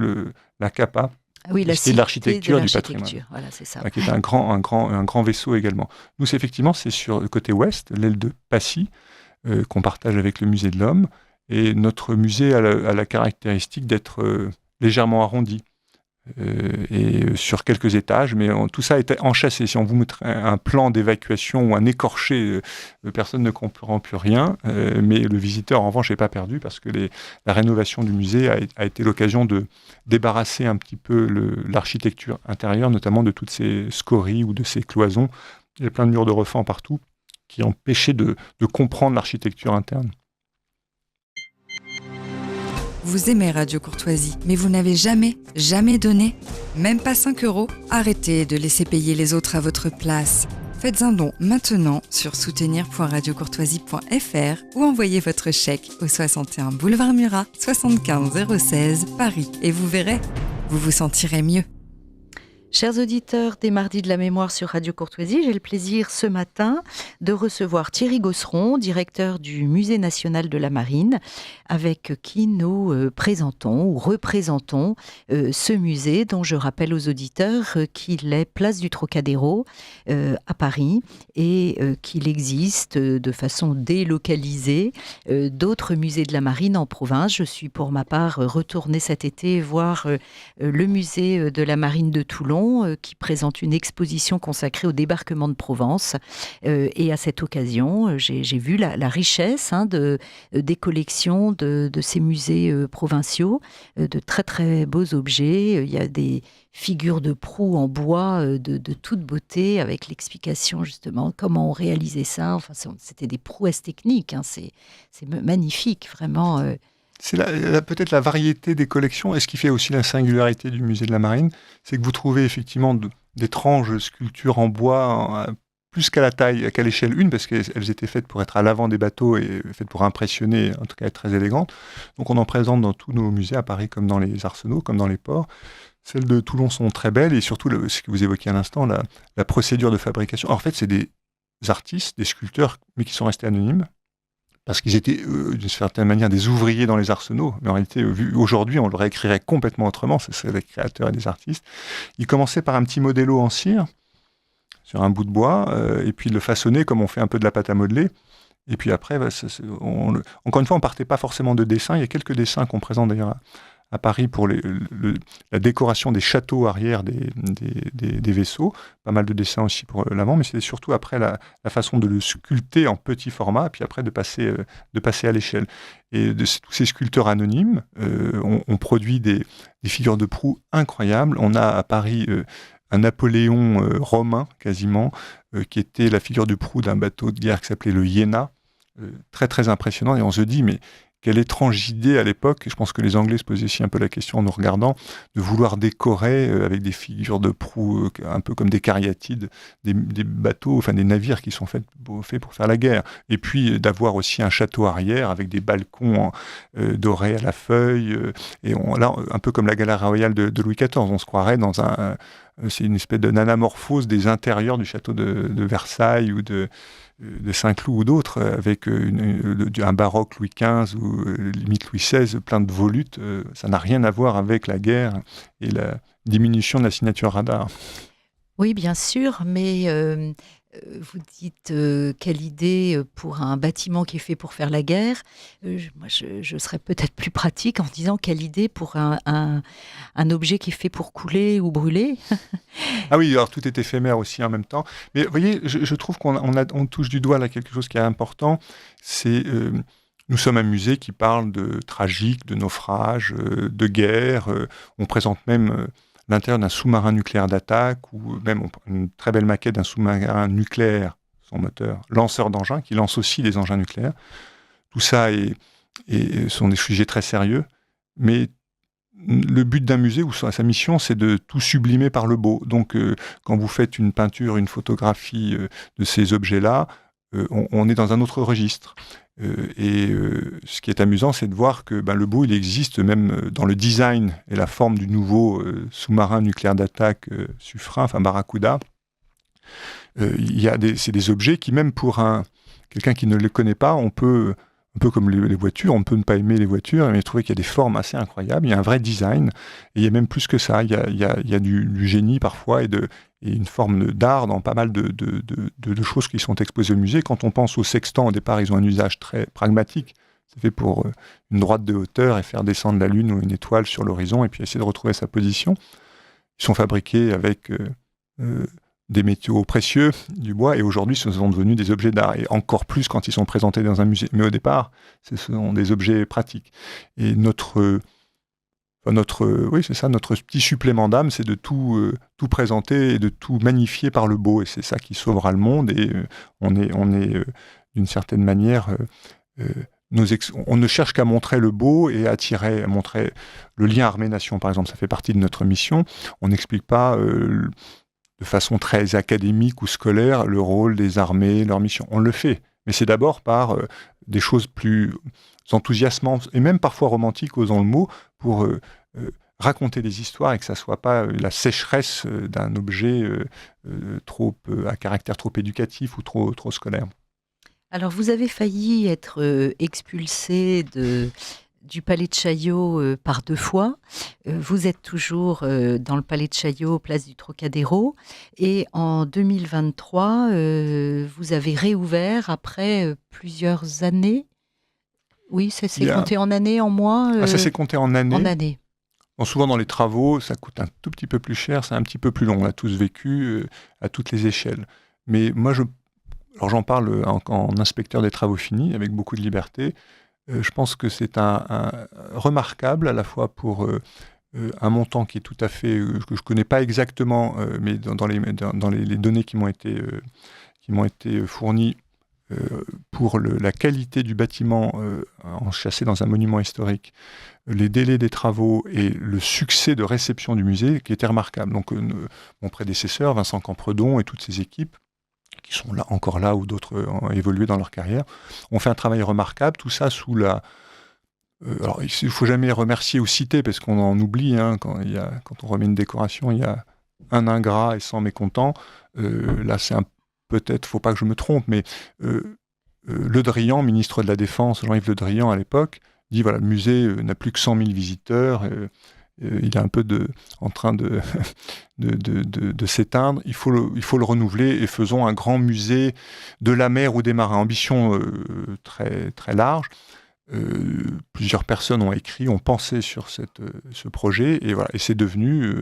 la CAPA, oui, la Cité de l'architecture du patrimoine. Voilà, c'est ça. Qui est un grand vaisseau également. Nous, effectivement, c'est sur le côté ouest, l'aile de Passy, qu'on partage avec le musée de l'Homme, et notre musée a la caractéristique d'être légèrement arrondi, et sur quelques étages, mais tout ça est enchâssé. Si on vous montre un plan d'évacuation ou un écorché, personne ne comprend plus rien, mais le visiteur, en revanche, n'est pas perdu, parce que la rénovation du musée a été l'occasion de débarrasser un petit peu l'architecture intérieure, notamment de toutes ces scories ou de ces cloisons. Il y a plein de murs de refend partout qui empêchaient de comprendre l'architecture interne. Vous aimez Radio Courtoisie, mais vous n'avez jamais donné ? Même pas 5 €? Arrêtez de laisser payer les autres à votre place. Faites un don maintenant sur soutenir.radiocourtoisie.fr ou envoyez votre chèque au 61 boulevard Murat, 75 016 Paris. Et vous verrez, vous vous sentirez mieux. Chers auditeurs des Mardis de la Mémoire sur Radio Courtoisie, j'ai le plaisir ce matin de recevoir Thierry Gosseron, directeur du Musée national de la Marine, avec qui nous présentons ou représentons ce musée dont je rappelle aux auditeurs qu'il est place du Trocadéro à Paris et qu'il existe de façon délocalisée d'autres musées de la Marine en province. Je suis pour ma part retournée cet été voir le musée de la Marine de Toulon, Maison qui présente une exposition consacrée au débarquement de Provence. Et à cette occasion, j'ai vu la richesse des collections de ces musées provinciaux, de très très beaux objets. Il y a des figures de proue en bois de toute beauté, avec l'explication justement comment on réalisait ça. Enfin, c'était des prouesses techniques. C'est magnifique, vraiment. C'est peut-être la variété des collections, et ce qui fait aussi la singularité du musée de la Marine, c'est que vous trouvez effectivement d'étranges sculptures en bois, plus qu'à la taille, qu'à l'échelle 1, parce qu'elles étaient faites pour être à l'avant des bateaux et faites pour impressionner, en tout cas être très élégantes. Donc on en présente dans tous nos musées, à Paris comme dans les arsenaux, comme dans les ports. Celles de Toulon sont très belles, et surtout ce que vous évoquiez à l'instant, la procédure de fabrication. Alors, en fait, c'est des artistes, des sculpteurs, mais qui sont restés anonymes, parce qu'ils étaient, d'une certaine manière, des ouvriers dans les arsenaux. Mais en réalité, aujourd'hui, on le réécrirait complètement autrement, ce seraient des créateurs et des artistes. Ils commençaient par un petit modello en cire, sur un bout de bois, et puis le façonner comme on fait un peu de la pâte à modeler. Et puis après, encore une fois, on partait pas forcément de dessins. Il y a quelques dessins qu'on présente d'ailleurs à Paris pour la décoration des châteaux arrière des vaisseaux. Pas mal de dessins aussi pour l'avant, mais c'était surtout après la façon de le sculpter en petit format, puis après de passer à l'échelle. Et tous ces sculpteurs anonymes ont produit des figures de proue incroyables. On a à Paris un Napoléon romain, quasiment, qui était la figure de proue d'un bateau de guerre qui s'appelait le Iéna. Très très impressionnant, et on se dit, mais quelle étrange idée à l'époque, et je pense que les Anglais se posaient aussi un peu la question en nous regardant, de vouloir décorer avec des figures de proue, un peu comme des cariatides, des bateaux, enfin des navires qui sont faits pour faire la guerre. Et puis d'avoir aussi un château arrière avec des balcons dorés à la feuille. Et là, un peu comme la galerie royale de Louis XIV, on se croirait dans c'est une espèce de nanamorphose des intérieurs du château de Versailles ou de Saint-Cloud ou d'autres, avec un baroque Louis XV ou limite Louis XVI, plein de volutes. Ça n'a rien à voir avec la guerre et la diminution de la signature radar. Oui, bien sûr, mais vous dites quelle idée pour un bâtiment qui est fait pour faire la guerre. Moi, je serais peut-être plus pratique en disant quelle idée pour un objet qui est fait pour couler ou brûler. Ah oui, alors tout est éphémère aussi en même temps. Mais vous voyez, je trouve qu'on touche du doigt là quelque chose qui est important. C'est nous sommes un musée qui parle de tragique, de naufrage, de guerre. On présente même l'intérieur d'un sous-marin nucléaire d'attaque, ou même une très belle maquette d'un sous-marin nucléaire, son moteur, lanceur d'engins, qui lance aussi des engins nucléaires. Tout ça sont des sujets très sérieux, mais le but d'un musée, ou sa mission, c'est de tout sublimer par le beau. Donc, quand vous faites une peinture, une photographie de ces objets-là, on est dans un autre registre. Ce qui est amusant, c'est de voir que le beau, il existe même dans le design et la forme du nouveau sous-marin nucléaire d'attaque Suffren, enfin Barracuda. C'est des objets qui, même pour quelqu'un qui ne les connaît pas, un peu comme les voitures, on peut ne pas aimer les voitures, mais trouver qu'il y a des formes assez incroyables, il y a un vrai design, et il y a même plus que ça, il y a du génie parfois, et une forme d'art dans pas mal de choses qui sont exposées au musée. Quand on pense aux sextants, au départ, ils ont un usage très pragmatique. C'est fait pour une droite de hauteur et faire descendre la lune ou une étoile sur l'horizon, et puis essayer de retrouver sa position. Ils sont fabriqués avec des métaux précieux, du bois, et aujourd'hui, ce sont devenus des objets d'art, et encore plus quand ils sont présentés dans un musée. Mais au départ, ce sont des objets pratiques. Et notre petit supplément d'âme, c'est de tout présenter et de tout magnifier par le beau, et c'est ça qui sauvera le monde, et on est d'une certaine manière... on ne cherche qu'à montrer le beau et à montrer le lien armée-nation, par exemple. Ça fait partie de notre mission. On n'explique pas... de façon très académique ou scolaire, le rôle des armées, leur mission. On le fait, mais c'est d'abord par des choses plus enthousiasmantes, et même parfois romantiques, osons le mot, pour raconter des histoires, et que ça ne soit pas la sécheresse d'un objet à caractère trop éducatif ou trop scolaire. Alors, vous avez failli être expulsé du Palais de Chaillot par 2 fois. Vous êtes toujours dans le Palais de Chaillot, place du Trocadéro. Et en 2023, vous avez réouvert après plusieurs années. Oui, ça s'est compté en années, en mois Ça s'est compté en années. En années. Souvent dans les travaux, ça coûte un tout petit peu plus cher, c'est un petit peu plus long. On l'a tous vécu à toutes les échelles. Mais moi, alors j'en parle en inspecteur des travaux finis, avec beaucoup de liberté. Je pense que c'est un remarquable, à la fois pour un montant qui est tout à fait, que je ne connais pas exactement, mais dans les données qui m'ont été fournies, pour la qualité du bâtiment enchâssé dans un monument historique, les délais des travaux et le succès de réception du musée qui était remarquable. Donc mon prédécesseur, Vincent Campredon, et toutes ses équipes, qui sont là, encore là, ou d'autres ont évolué dans leur carrière, ont fait un travail remarquable, tout ça sous la... alors il ne faut jamais remercier ou citer, parce qu'on en oublie, quand on remet une décoration, il y a un ingrat et 100 mécontents. Là, c'est peut-être, faut pas que je me trompe, mais Le Drian, ministre de la Défense, Jean-Yves Le Drian à l'époque, dit voilà, le musée n'a plus que 100 000 visiteurs, il est un peu en train de s'éteindre, il faut le renouveler et faisons un grand musée de la mer ou des marins. Ambition très, très large. Plusieurs personnes ont écrit, ont pensé sur ce projet, et voilà, et c'est devenu...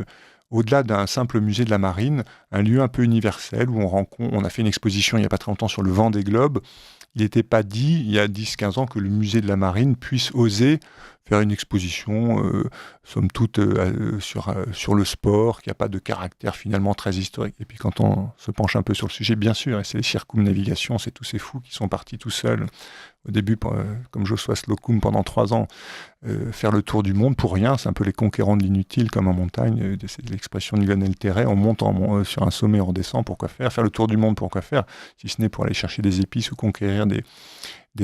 au-delà d'un simple musée de la marine, un lieu un peu universel où on a fait une exposition il n'y a pas très longtemps sur le Vendée Globe. Il n'était pas dit, il y a 10-15 ans, que le musée de la marine puisse oser faire une exposition, somme toute, sur le sport, qui n'a pas de caractère finalement très historique. Et puis quand on se penche un peu sur le sujet, bien sûr, et c'est les circumnavigations, c'est tous ces fous qui sont partis tout seuls, au début, comme Joshua Slocum, pendant 3 ans, faire le tour du monde pour rien. C'est un peu les conquérants de l'inutile, comme en montagne, c'est l'expression de Lionel Terray. On monte sur un sommet, on redescend, pourquoi faire? Faire le tour du monde, pourquoi faire? Si ce n'est pour aller chercher des épices ou conquérir des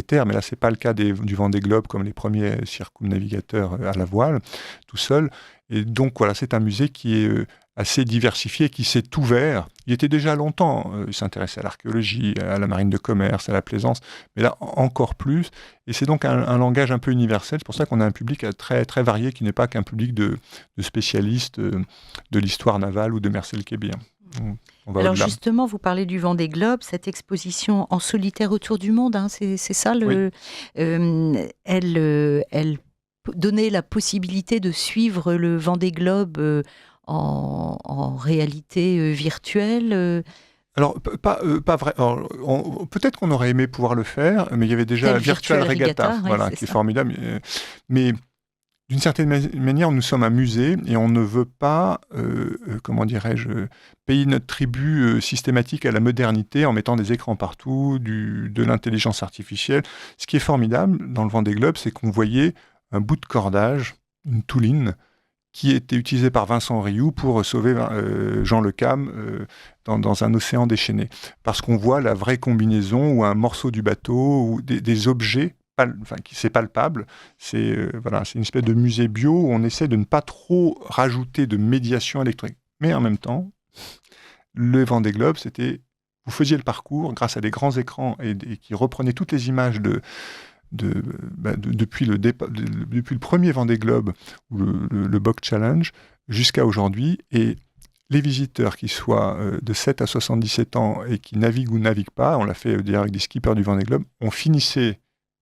terres. Mais là, c'est pas le cas du Vendée Globe, comme les premiers circumnavigateurs à la voile, tout seul. Et donc, voilà, c'est un musée qui est assez diversifié, qui s'est ouvert. Il était déjà longtemps, il s'intéressait à l'archéologie, à la marine de commerce, à la plaisance, mais là, encore plus. Et c'est donc un langage un peu universel. C'est pour ça qu'on a un public très, très varié, qui n'est pas qu'un public de spécialistes de l'histoire navale ou de Marcel Kébir. Alors justement, vous parlez du Vendée Globe, cette exposition en solitaire autour du monde, c'est ça oui. Elle donnait la possibilité de suivre le Vendée Globe en réalité virtuelle. Alors, pas vrai. Peut-être qu'on aurait aimé pouvoir le faire, mais il y avait déjà Virtual Regatta, qui est formidable. Mais d'une certaine manière, nous sommes un musée et on ne veut pas, payer notre tribut systématique à la modernité en mettant des écrans partout, de l'intelligence artificielle. Ce qui est formidable dans le Vendée Globe, c'est qu'on voyait un bout de cordage, une touline, qui était utilisé par Vincent Rioux pour sauver Jean Le Cam dans un océan déchaîné. Parce qu'on voit la vraie combinaison ou un morceau du bateau ou des objets, c'est palpable. C'est une espèce de musée bio où on essaie de ne pas trop rajouter de médiation électrique. Mais en même temps, le Vendée Globe, vous faisiez le parcours grâce à des grands écrans et qui reprenaient toutes les images depuis le premier Vendée Globe ou le Bock Challenge jusqu'à aujourd'hui, et les visiteurs qui soient de 7 à 77 ans et qui naviguent ou naviguent pas, on l'a fait d'ailleurs avec des skippers du Vendée Globe, on finissait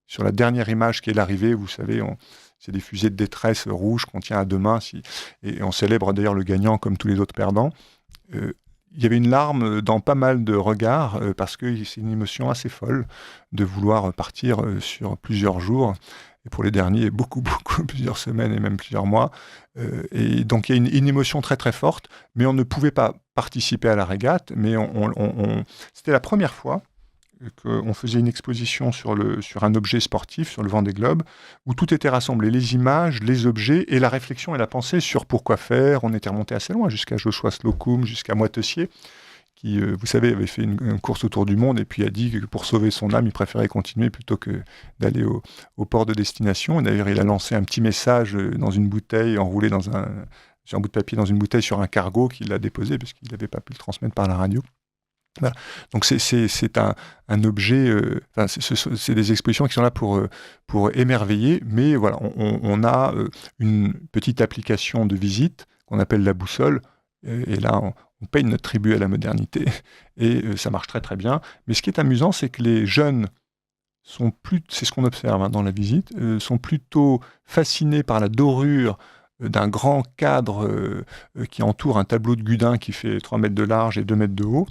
sur la dernière image qui est l'arrivée, vous savez, c'est des fusées de détresse rouges qu'on tient à 2 mains, et on célèbre d'ailleurs le gagnant comme tous les autres perdants. Il y avait une larme dans pas mal de regards, parce que c'est une émotion assez folle de vouloir partir sur plusieurs jours, et pour les derniers, beaucoup, plusieurs semaines et même plusieurs mois. Et donc il y a une émotion très très forte, mais on ne pouvait pas participer à la régate, mais c'était la première fois qu'on faisait une exposition sur un objet sportif, sur le Vendée Globe, où tout était rassemblé, les images, les objets, et la réflexion et la pensée sur pourquoi faire. On était remonté assez loin, jusqu'à Joshua Slocum, jusqu'à Moitessier, qui, vous savez, avait fait une course autour du monde, et puis a dit que pour sauver son âme, il préférait continuer plutôt que d'aller au port de destination. Et d'ailleurs, il a lancé un petit message dans une bouteille, enroulé sur un bout de papier dans une bouteille sur un cargo qu'il a déposé, parce qu'il n'avait pas pu le transmettre par la radio. Voilà. Donc c'est un objet, c'est des expositions qui sont là pour émerveiller, mais voilà, on a une petite application de visite qu'on appelle la boussole, et là on paye notre tribut à la modernité, et ça marche très très bien. Mais ce qui est amusant, c'est que les jeunes c'est ce qu'on observe dans la visite, sont plutôt fascinés par la dorure d'un grand cadre qui entoure un tableau de Gudin qui fait 3 mètres de large et 2 mètres de haut.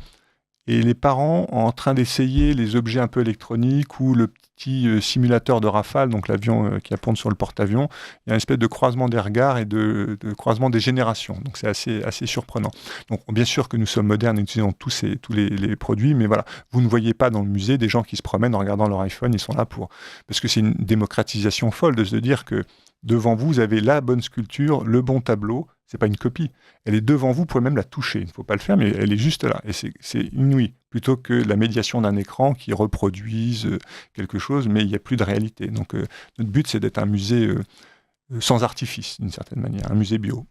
Et les parents en train d'essayer les objets un peu électroniques ou le petit simulateur de Rafale, donc l'avion qui apponte sur le porte-avions. Il y a une espèce de croisement des regards et de croisement des générations. Donc c'est assez surprenant. Donc bien sûr que nous sommes modernes et nous utilisons tous les produits, mais voilà, vous ne voyez pas dans le musée des gens qui se promènent en regardant leur iPhone, ils sont là pour... Parce que c'est une démocratisation folle de se dire que devant vous, vous avez la bonne sculpture, le bon tableau. C'est pas une copie. Elle est devant vous, vous pouvez même la toucher. Il ne faut pas le faire, mais elle est juste là. Et c'est inouï. Plutôt que la médiation d'un écran qui reproduise quelque chose, mais il n'y a plus de réalité. Donc notre but, c'est d'être un musée sans artifice, d'une certaine manière, un musée bio.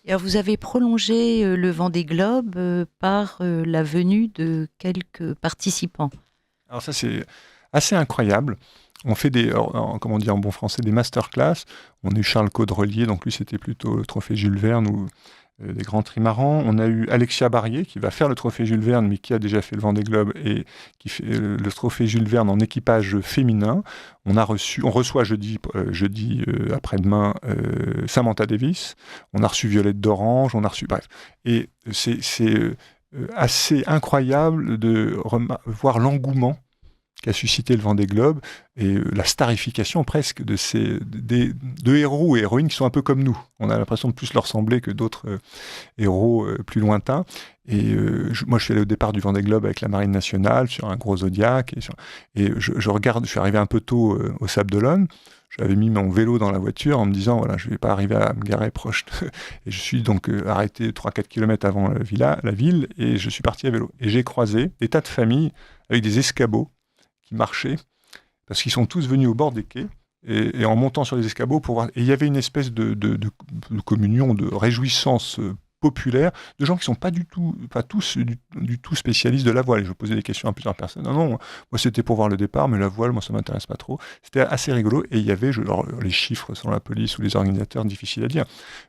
Et alors vous avez prolongé le Vendée Globe par la venue de quelques participants. Alors ça, c'est assez incroyable. On fait comme on dit en bon français, des masterclass. On a eu Charles Caudrelier, donc lui c'était plutôt le trophée Jules Verne ou des grands trimarans. On a eu Alexia Barrier qui va faire le trophée Jules Verne, mais qui a déjà fait le Vendée Globe et qui fait le trophée Jules Verne en équipage féminin. On reçoit jeudi après-demain Samantha Davis. On a reçu Violette d'Orange. Bref. Et c'est assez incroyable de voir l'engouement qu'a suscité le Vendée Globe et la starification presque de héros et héroïnes qui sont un peu comme nous. On a l'impression de plus leur ressembler que d'autres héros plus lointains. Moi, je suis allé au départ du Vendée Globe avec la Marine nationale sur un gros Zodiac. Et je regarde, je suis arrivé un peu tôt au Sable d'Olonne. J'avais mis mon vélo dans la voiture en me disant, voilà, je ne vais pas arriver à me garer proche. Et je suis donc arrêté 3-4 km avant la ville et je suis parti à vélo. Et j'ai croisé des tas de familles avec des escabeaux qui marchaient, parce qu'ils sont tous venus au bord des quais, et en montant sur les escabeaux pour voir. Et il y avait une espèce de communion, de réjouissance populaire, de gens qui ne sont pas tous du tout spécialistes de la voile. Et je posais des questions à plusieurs personnes. Non, moi c'était pour voir le départ, mais la voile, moi ça ne m'intéresse pas trop. C'était assez rigolo, et il y avait, les chiffres selon la police ou les organisateurs, difficiles à dire,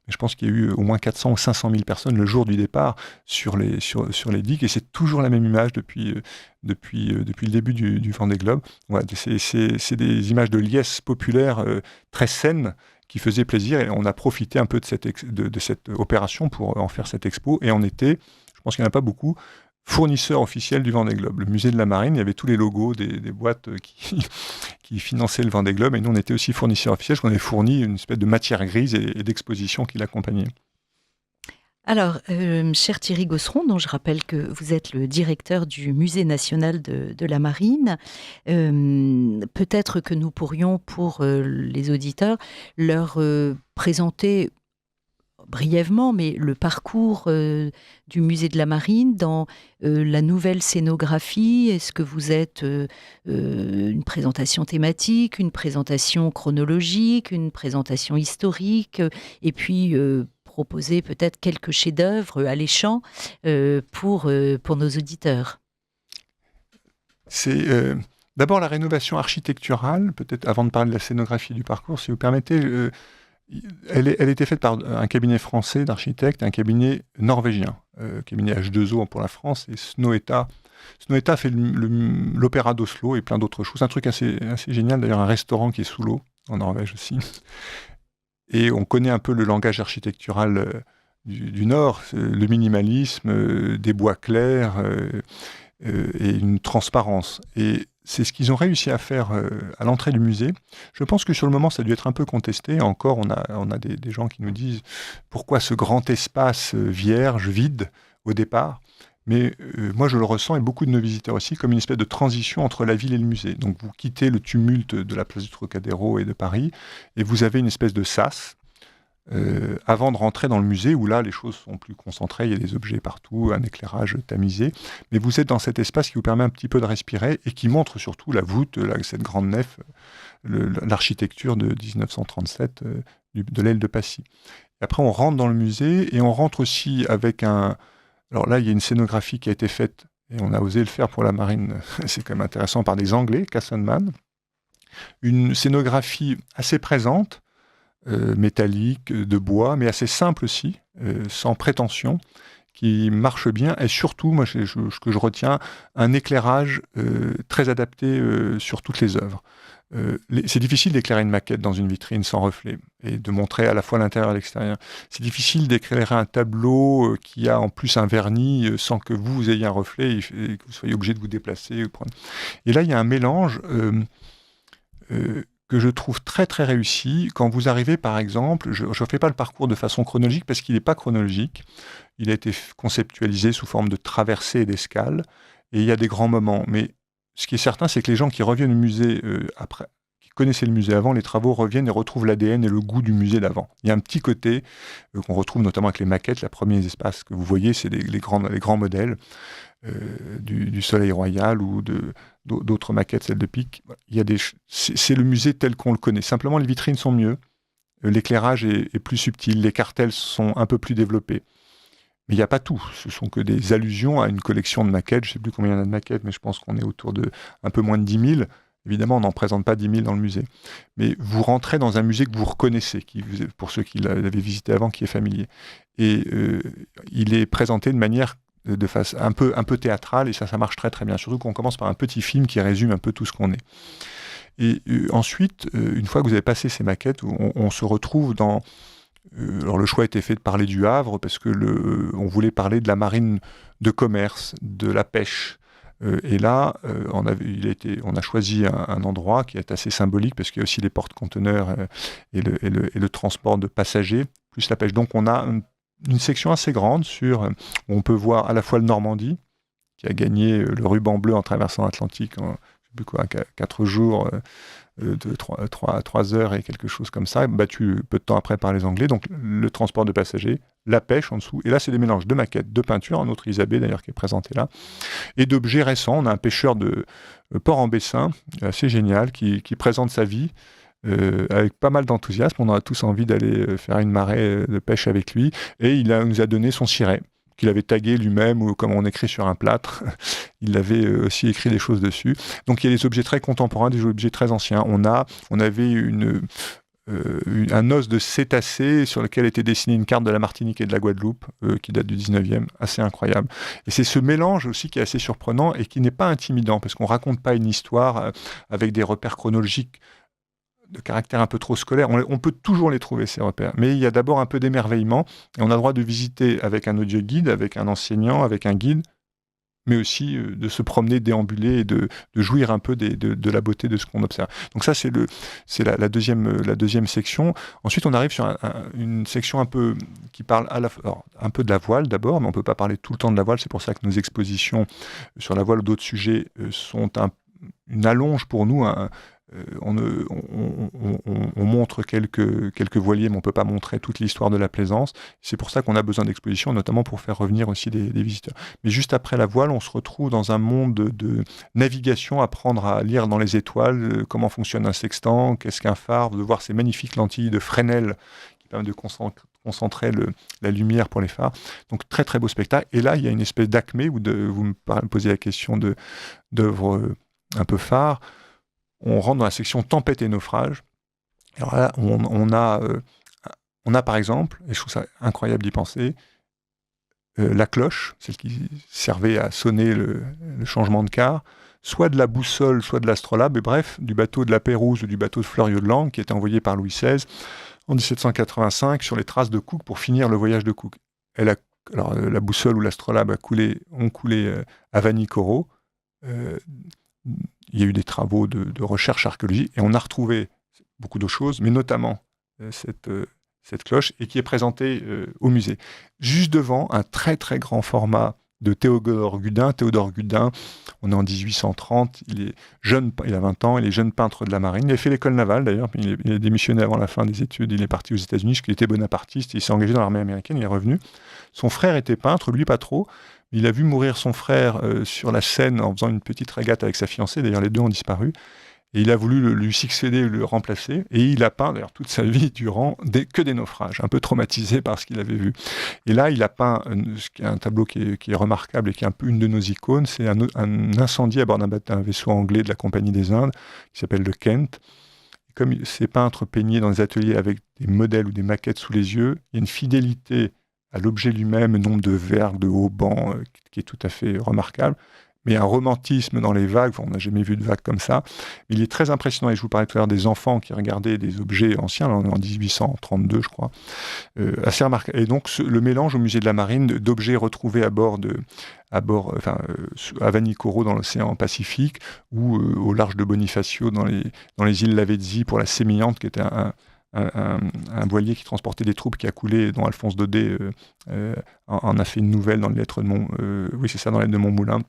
mais je pense qu'il y a eu au moins 400 ou 500 000 personnes le jour du départ sur les digues, et c'est toujours la même image depuis le début du Vendée Globe. Voilà, c'est des images de liesse populaire très saines qui faisaient plaisir, et on a profité un peu de cette opération pour en faire cette expo, et on était, je pense qu'il n'y en a pas beaucoup, fournisseur officiel du Vendée Globe. Le musée de la Marine, il y avait tous les logos des boîtes qui finançaient le Vendée Globe, et nous on était aussi fournisseur officiel, parce qu'on avait fourni une espèce de matière grise et d'exposition qui l'accompagnait. Alors, cher Thierry Gosseron, dont je rappelle que vous êtes le directeur du Musée national de la Marine, peut-être que nous pourrions, pour les auditeurs, leur présenter brièvement, mais le parcours du Musée de la Marine dans la nouvelle scénographie. Est-ce que vous êtes une présentation thématique, une présentation chronologique, une présentation historique, et puis proposer peut-être quelques chefs-d'œuvre alléchants pour nos auditeurs? C'est d'abord la rénovation architecturale, peut-être avant de parler de la scénographie du parcours, si vous permettez. Elle était faite par un cabinet français d'architectes, un cabinet norvégien, cabinet H2O pour la France, et Snohetta. Snohetta fait l'opéra d'Oslo et plein d'autres choses. Un truc assez génial, d'ailleurs, un restaurant qui est sous l'eau, en Norvège aussi. Et on connaît un peu le langage architectural du Nord, le minimalisme, des bois clairs et une transparence. Et c'est ce qu'ils ont réussi à faire à l'entrée du musée. Je pense que sur le moment, ça a dû être un peu contesté. Encore, on a des gens qui nous disent pourquoi ce grand espace vierge, vide, au départ. Mais moi, je le ressens, et beaucoup de nos visiteurs aussi, comme une espèce de transition entre la ville et le musée. Donc, vous quittez le tumulte de la place du Trocadéro et de Paris, et vous avez une espèce de sas, avant de rentrer dans le musée, où là, les choses sont plus concentrées, il y a des objets partout, un éclairage tamisé. Mais vous êtes dans cet espace qui vous permet un petit peu de respirer, et qui montre surtout la voûte, cette grande nef, l'architecture de 1937 de l'aile de Passy. Et après, on rentre dans le musée, et on rentre aussi avec un... Alors là, il y a une scénographie qui a été faite, et on a osé le faire pour la Marine, c'est quand même intéressant, par des Anglais, Cassenman. Une scénographie assez présente, métallique, de bois, mais assez simple aussi, sans prétention, qui marche bien, et surtout, moi, ce que je retiens, un éclairage très adapté sur toutes les œuvres. c'est difficile d'éclairer une maquette dans une vitrine sans reflet et de montrer à la fois l'intérieur et l'extérieur. C'est difficile d'éclairer un tableau qui a en plus un vernis sans que vous ayez un reflet et que vous soyez obligé de vous déplacer. Et là, il y a un mélange que je trouve très très réussi. Quand vous arrivez, par exemple, je ne fais pas le parcours de façon chronologique parce qu'il n'est pas chronologique. Il a été conceptualisé sous forme de traversée et d'escale. Et il y a des grands moments. Mais ce qui est certain, c'est que les gens qui reviennent au musée après, qui connaissaient le musée avant, les travaux reviennent et retrouvent l'ADN et le goût du musée d'avant. Il y a un petit côté qu'on retrouve notamment avec les maquettes. Les premiers espaces que vous voyez, c'est les grands modèles du Soleil Royal ou d'autres maquettes, celles de Pic. C'est le musée tel qu'on le connaît. Simplement, les vitrines sont mieux. L'éclairage est plus subtil. Les cartels sont un peu plus développés. Mais il n'y a pas tout. Ce sont que des allusions à une collection de maquettes. Je ne sais plus combien il y en a de maquettes, mais je pense qu'on est autour de un peu moins de 10 000. Évidemment, on n'en présente pas 10 000 dans le musée. Mais vous rentrez dans un musée que vous reconnaissez, pour ceux qui l'avaient visité avant, qui est familier. Et il est présenté de manière de face un peu théâtrale, et ça marche très très bien. Surtout qu'on commence par un petit film qui résume un peu tout ce qu'on est. Et ensuite, une fois que vous avez passé ces maquettes, on se retrouve dans... alors le choix a été fait de parler du Havre parce que on voulait parler de la marine de commerce, de la pêche. Et là, on a choisi un endroit qui est assez symbolique parce qu'il y a aussi les porte-conteneurs et le transport de passagers, plus la pêche. Donc on a une section assez grande où on peut voir à la fois le Normandie, qui a gagné le ruban bleu en traversant l'Atlantique en 4 jours, de 3 heures et quelque chose comme ça, battu peu de temps après par les Anglais, donc le transport de passagers, la pêche en dessous, et là c'est des mélanges de maquettes, de peintures, un autre Isabée d'ailleurs qui est présenté là, et d'objets récents. On a un pêcheur de Port-en-Bessin, assez génial, qui présente sa vie, avec pas mal d'enthousiasme. On a tous envie d'aller faire une marée de pêche avec lui, et nous a donné son ciré, qu'il avait tagué lui-même, ou comme on écrit sur un plâtre, il avait aussi écrit des choses dessus. Donc il y a des objets très contemporains, des objets très anciens. On avait un os de cétacé sur lequel était dessinée une carte de la Martinique et de la Guadeloupe, qui date du 19e, assez incroyable. Et c'est ce mélange aussi qui est assez surprenant et qui n'est pas intimidant, parce qu'on ne raconte pas une histoire avec des repères chronologiques de caractère un peu trop scolaire. On peut toujours les trouver, ces repères. Mais il y a d'abord un peu d'émerveillement, et on a le droit de visiter avec un audio-guide, avec un enseignant, avec un guide, mais aussi de se promener, déambuler et de jouir un peu de la beauté de ce qu'on observe. Donc ça, c'est la deuxième section. Ensuite, on arrive sur une section un peu qui parle un peu de la voile d'abord, mais on ne peut pas parler tout le temps de la voile. C'est pour ça que nos expositions sur la voile ou d'autres sujets sont une allonge pour nous. On montre quelques voiliers, mais on ne peut pas montrer toute l'histoire de la plaisance. C'est pour ça qu'on a besoin d'expositions, notamment pour faire revenir aussi des visiteurs. Mais juste après la voile, on se retrouve dans un monde de navigation, apprendre à lire dans les étoiles, comment fonctionne un sextant, qu'est-ce qu'un phare, de voir ces magnifiques lentilles de Fresnel qui permettent de concentrer la lumière pour les phares. Donc très très beau spectacle. Et là, il y a une espèce d'acmé, où vous me posez la question d'œuvres un peu phares. On rentre dans la section tempête et naufrage. Alors là, on a par exemple, et je trouve ça incroyable d'y penser, la cloche, celle qui servait à sonner le changement de quart, soit de la boussole, soit de l'astrolabe, et bref, du bateau de la Pérouse ou du bateau de Fleuriot de Langres, qui était envoyé par Louis XVI en 1785 sur les traces de Cook pour finir le voyage de Cook. Alors, la boussole ou l'astrolabe ont coulé à Vanikoro. Il y a eu des travaux de recherche archéologique et on a retrouvé beaucoup d'autres choses, mais notamment cette cloche, et qui est présentée au musée. Juste devant, un très très grand format de Théodore Gudin. Théodore Gudin, on est en 1830, il est jeune, il a 20 ans, il est jeune peintre de la marine. Il a fait l'école navale d'ailleurs, puis il est démissionné avant la fin des études, il est parti aux États-Unis, parce qu'il était bonapartiste, il s'est engagé dans l'armée américaine, il est revenu. Son frère était peintre, lui pas trop. Il a vu mourir son frère sur la Seine en faisant une petite régate avec sa fiancée, d'ailleurs les deux ont disparu. Et il a voulu lui succéder, le remplacer. Et il a peint, d'ailleurs, toute sa vie durant que des naufrages, un peu traumatisé par ce qu'il avait vu. Et là, il a peint un tableau qui est remarquable et qui est un peu une de nos icônes. C'est un incendie à bord d'un vaisseau anglais de la Compagnie des Indes, qui s'appelle le Kent. Et comme ces peintres peignaient dans des ateliers avec des modèles ou des maquettes sous les yeux, il y a une fidélité à l'objet lui-même, un nombre de verres, de haubans, qui est tout à fait remarquable. mais un romantisme dans les vagues. On n'a jamais vu de vagues comme ça. Mais il est très impressionnant. Et je vous parlais tout à l'heure des enfants qui regardaient des objets anciens, là, on est en 1832, je crois. Assez remarquable. Et donc, le mélange au musée de la Marine d'objets retrouvés à Vanikoro dans l'océan Pacifique ou au large de Bonifacio dans les îles Lavezzi pour la Sémillante, qui était un voilier qui transportait des troupes qui a coulé, dont Alphonse Daudet en a fait une nouvelle dans les lettres dans les lettres de Montmoulin.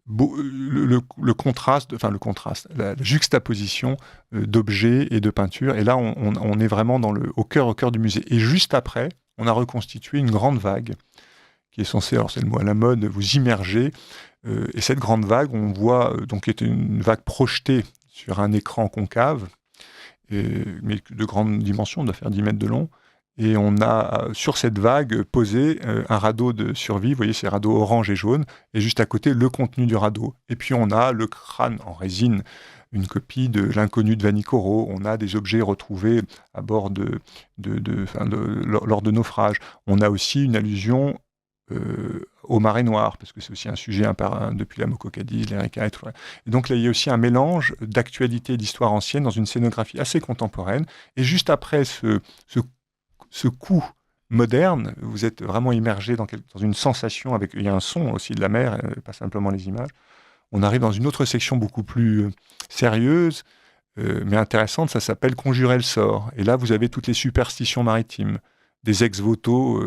Le contraste, la juxtaposition d'objets et de peintures. Et là, on est vraiment au cœur du musée. Et juste après, on a reconstitué une grande vague qui est censée, alors c'est le mot à la mode, vous immerger. Et cette grande vague, on voit, qui est une vague projetée sur un écran concave, mais de grande dimension, on doit faire 10 mètres de long. Et on a sur cette vague posé un radeau de survie, vous voyez ces radeaux orange et jaune, et juste à côté le contenu du radeau. Et puis on a le crâne en résine, une copie de l'inconnu de Vanikoro. On a des objets retrouvés à bord lors de naufrages. On a aussi une allusion aux marées noires, parce que c'est aussi un sujet depuis la Moko Cadiz, l'Erika et tout. Et donc là, il y a aussi un mélange d'actualité et d'histoire ancienne dans une scénographie assez contemporaine. Et juste après ce coup moderne, vous êtes vraiment immergé dans une sensation, il y a un son aussi de la mer, pas simplement les images. On arrive dans une autre section beaucoup plus sérieuse, mais intéressante, ça s'appelle Conjurer le sort. Et là, vous avez toutes les superstitions maritimes, des ex-voto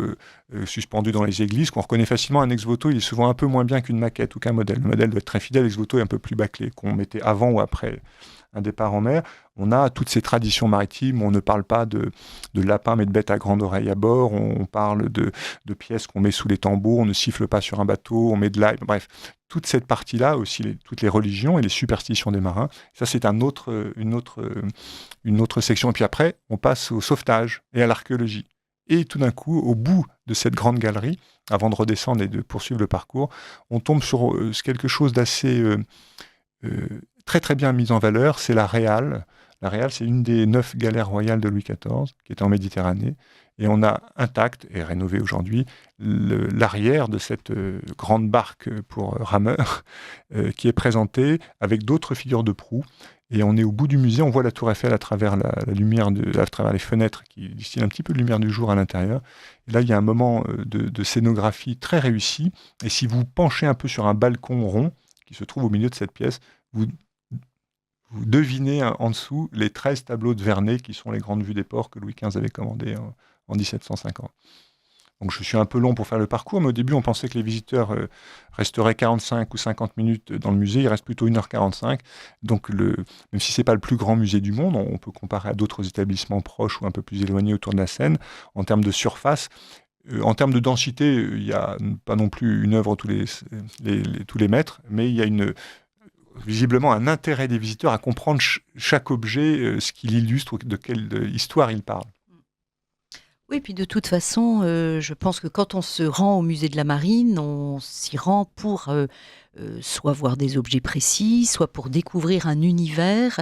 suspendus dans les églises, qu'on reconnaît facilement. Un ex-voto, il est souvent un peu moins bien qu'une maquette ou qu'un modèle. Le modèle doit être très fidèle, l'ex-voto est un peu plus bâclé, qu'on mettait avant ou après un départ en mer. On a toutes ces traditions maritimes, on ne parle pas de lapins, mais de bêtes à grande oreille à bord, on parle de pièces qu'on met sous les tambours, on ne siffle pas sur un bateau, on met de l'ail, bref. Toute cette partie-là, aussi toutes les religions et les superstitions des marins, ça c'est une autre section. Et puis après, on passe au sauvetage et à l'archéologie. Et tout d'un coup, au bout de cette grande galerie, avant de redescendre et de poursuivre le parcours, on tombe sur quelque chose d'assez très très bien mis en valeur, c'est la Réale. La Réale, c'est une des 9 galères royales de Louis XIV, qui était en Méditerranée. Et on a intact, et rénové aujourd'hui, l'arrière de cette grande barque pour rameurs, qui est présentée avec d'autres figures de proue. Et on est au bout du musée, on voit la tour Eiffel à travers la lumière, à travers les fenêtres qui distillent un petit peu de lumière du jour à l'intérieur. Et là, il y a un moment de scénographie très réussi. Et si vous penchez un peu sur un balcon rond qui se trouve au milieu de cette pièce, vous devinez en dessous les 13 tableaux de Vernet qui sont les grandes vues des ports que Louis XV avait commandées en 1750. Donc je suis un peu long pour faire le parcours, mais au début on pensait que les visiteurs resteraient 45 ou 50 minutes dans le musée, il reste plutôt 1h45. Donc même si ce n'est pas le plus grand musée du monde, on peut comparer à d'autres établissements proches ou un peu plus éloignés autour de la Seine, en termes de surface. En termes de densité, il n'y a pas non plus une œuvre tous les mètres, mais il y a visiblement un intérêt des visiteurs à comprendre chaque objet, ce qu'il illustre, de quelle histoire il parle. Oui, puis de toute façon, je pense que quand on se rend au musée de la Marine, on s'y rend pour soit voir des objets précis, soit pour découvrir un univers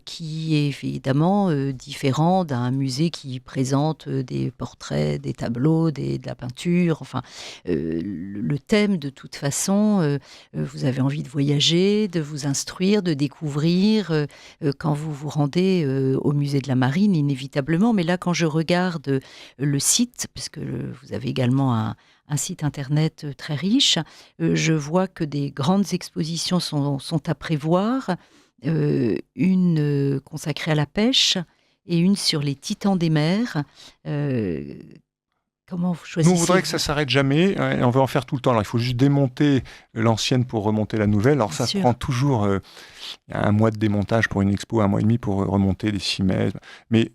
qui est évidemment différent d'un musée qui présente des portraits, des tableaux, de la peinture. Enfin, le thème, de toute façon, vous avez envie de voyager, de vous instruire, de découvrir quand vous vous rendez au musée de la Marine, inévitablement. Mais là, quand je regarde le site, puisque vous avez également un site internet très riche, je vois que des grandes expositions sont à prévoir, une consacrée à la pêche et une sur les titans des mers. Comment vous choisissez? Nous, on voudrait que ça ne s'arrête jamais, et on veut en faire tout le temps. Alors, il faut juste démonter l'ancienne pour remonter la nouvelle. Alors, ça prend toujours un mois de démontage pour une expo, 1 mois et demi pour remonter les 6 mètres. Mais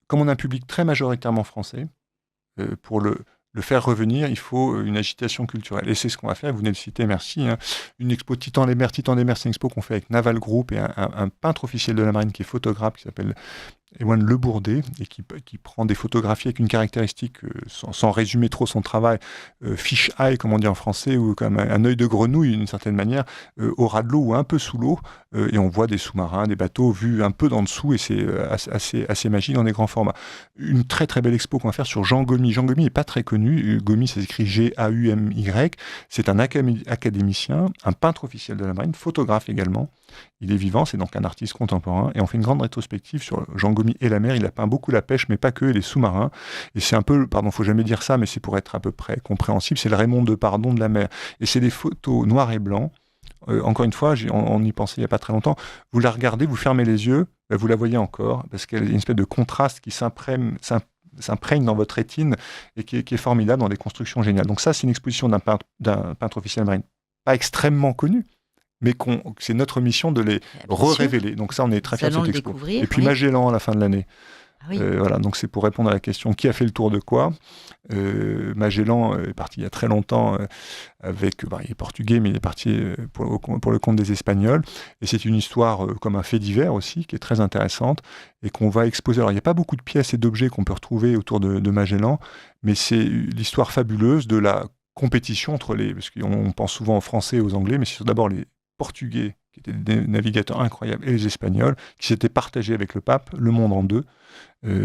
comme on a un public très majoritairement français, pour le faire revenir, il faut une agitation culturelle. Et c'est ce qu'on va faire, vous venez de citer, merci. Une expo Titan des mers. Titan des mers, c'est une expo qu'on fait avec Naval Group et un peintre officiel de la marine qui est photographe, qui s'appelle Ewan Le Bourdet, et qui prend des photographies avec une caractéristique, sans résumer trop son travail, fish eye, comme on dit en français, ou comme un œil de grenouille d'une certaine manière, au ras de l'eau ou un peu sous l'eau, et on voit des sous-marins, des bateaux vus un peu d'en dessous, et c'est assez magique dans des grands formats. Une très très belle expo qu'on va faire sur Jean Gomy. Jean Gomy n'est pas très connu. Gomy, ça s'écrit G-A-U-M-Y. C'est un académicien, un peintre officiel de la marine, photographe également. Il est vivant, c'est donc un artiste contemporain, et on fait une grande rétrospective sur Jean Gomy et la mer. Il a peint beaucoup la pêche, mais pas que, et les sous-marins. Et c'est un peu, pardon, faut jamais dire ça, mais c'est pour être à peu près compréhensible, c'est le Raymond Depardon de la mer. Et c'est des photos noires et blancs. Encore une fois, on y pensait il n'y a pas très longtemps. Vous la regardez, vous fermez les yeux, vous la voyez encore, parce qu'il y a une espèce de contraste qui s'imprègne dans votre rétine et qui est formidable dans des constructions géniales. Donc ça, c'est une exposition d'un peintre officiel marine, pas extrêmement connu, mais c'est notre mission de les révéler. Donc ça, on est très fiers de cette expo. Et puis Magellan à la fin de l'année. Ah oui. Voilà, donc c'est pour répondre à la question qui a fait le tour de quoi. Magellan est parti il y a très longtemps il est portugais, mais il est parti pour le compte des Espagnols. Et c'est une histoire comme un fait divers aussi, qui est très intéressante et qu'on va exposer. Alors il n'y a pas beaucoup de pièces et d'objets qu'on peut retrouver autour de Magellan, mais c'est l'histoire fabuleuse de la compétition entre parce qu'on pense souvent aux Français et aux Anglais, mais c'est d'abord les Portugais, qui étaient des navigateurs incroyables, et les Espagnols, qui s'étaient partagés avec le pape, le monde en deux.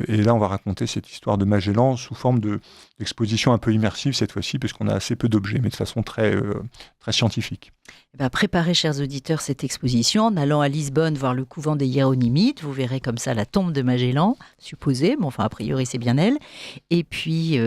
Et là, on va raconter cette histoire de Magellan sous forme d'exposition un peu immersive cette fois-ci, puisqu'on a assez peu d'objets, mais de façon très scientifique. Préparez, chers auditeurs, cette exposition en allant à Lisbonne voir le couvent des Hiéronymites. Vous verrez comme ça la tombe de Magellan, supposée, mais enfin, a priori, c'est bien elle. Et puis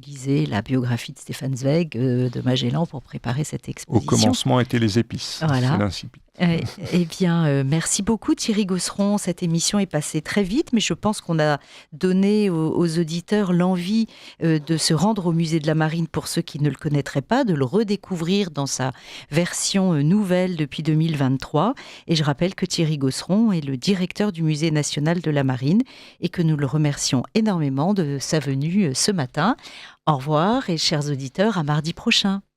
lisez la biographie de Stefan Zweig de Magellan pour préparer cette exposition. Au commencement étaient les épices. Voilà. C'est l'insipide. Eh bien, merci beaucoup Thierry Gosseron. Cette émission est passée très vite, mais je pense qu'on a donné aux auditeurs l'envie de se rendre au musée de la Marine pour ceux qui ne le connaîtraient pas, de le redécouvrir dans sa version nouvelle depuis 2023. Et je rappelle que Thierry Gosseron est le directeur du Musée national de la Marine et que nous le remercions énormément de sa venue ce matin. Au revoir et chers auditeurs, à mardi prochain.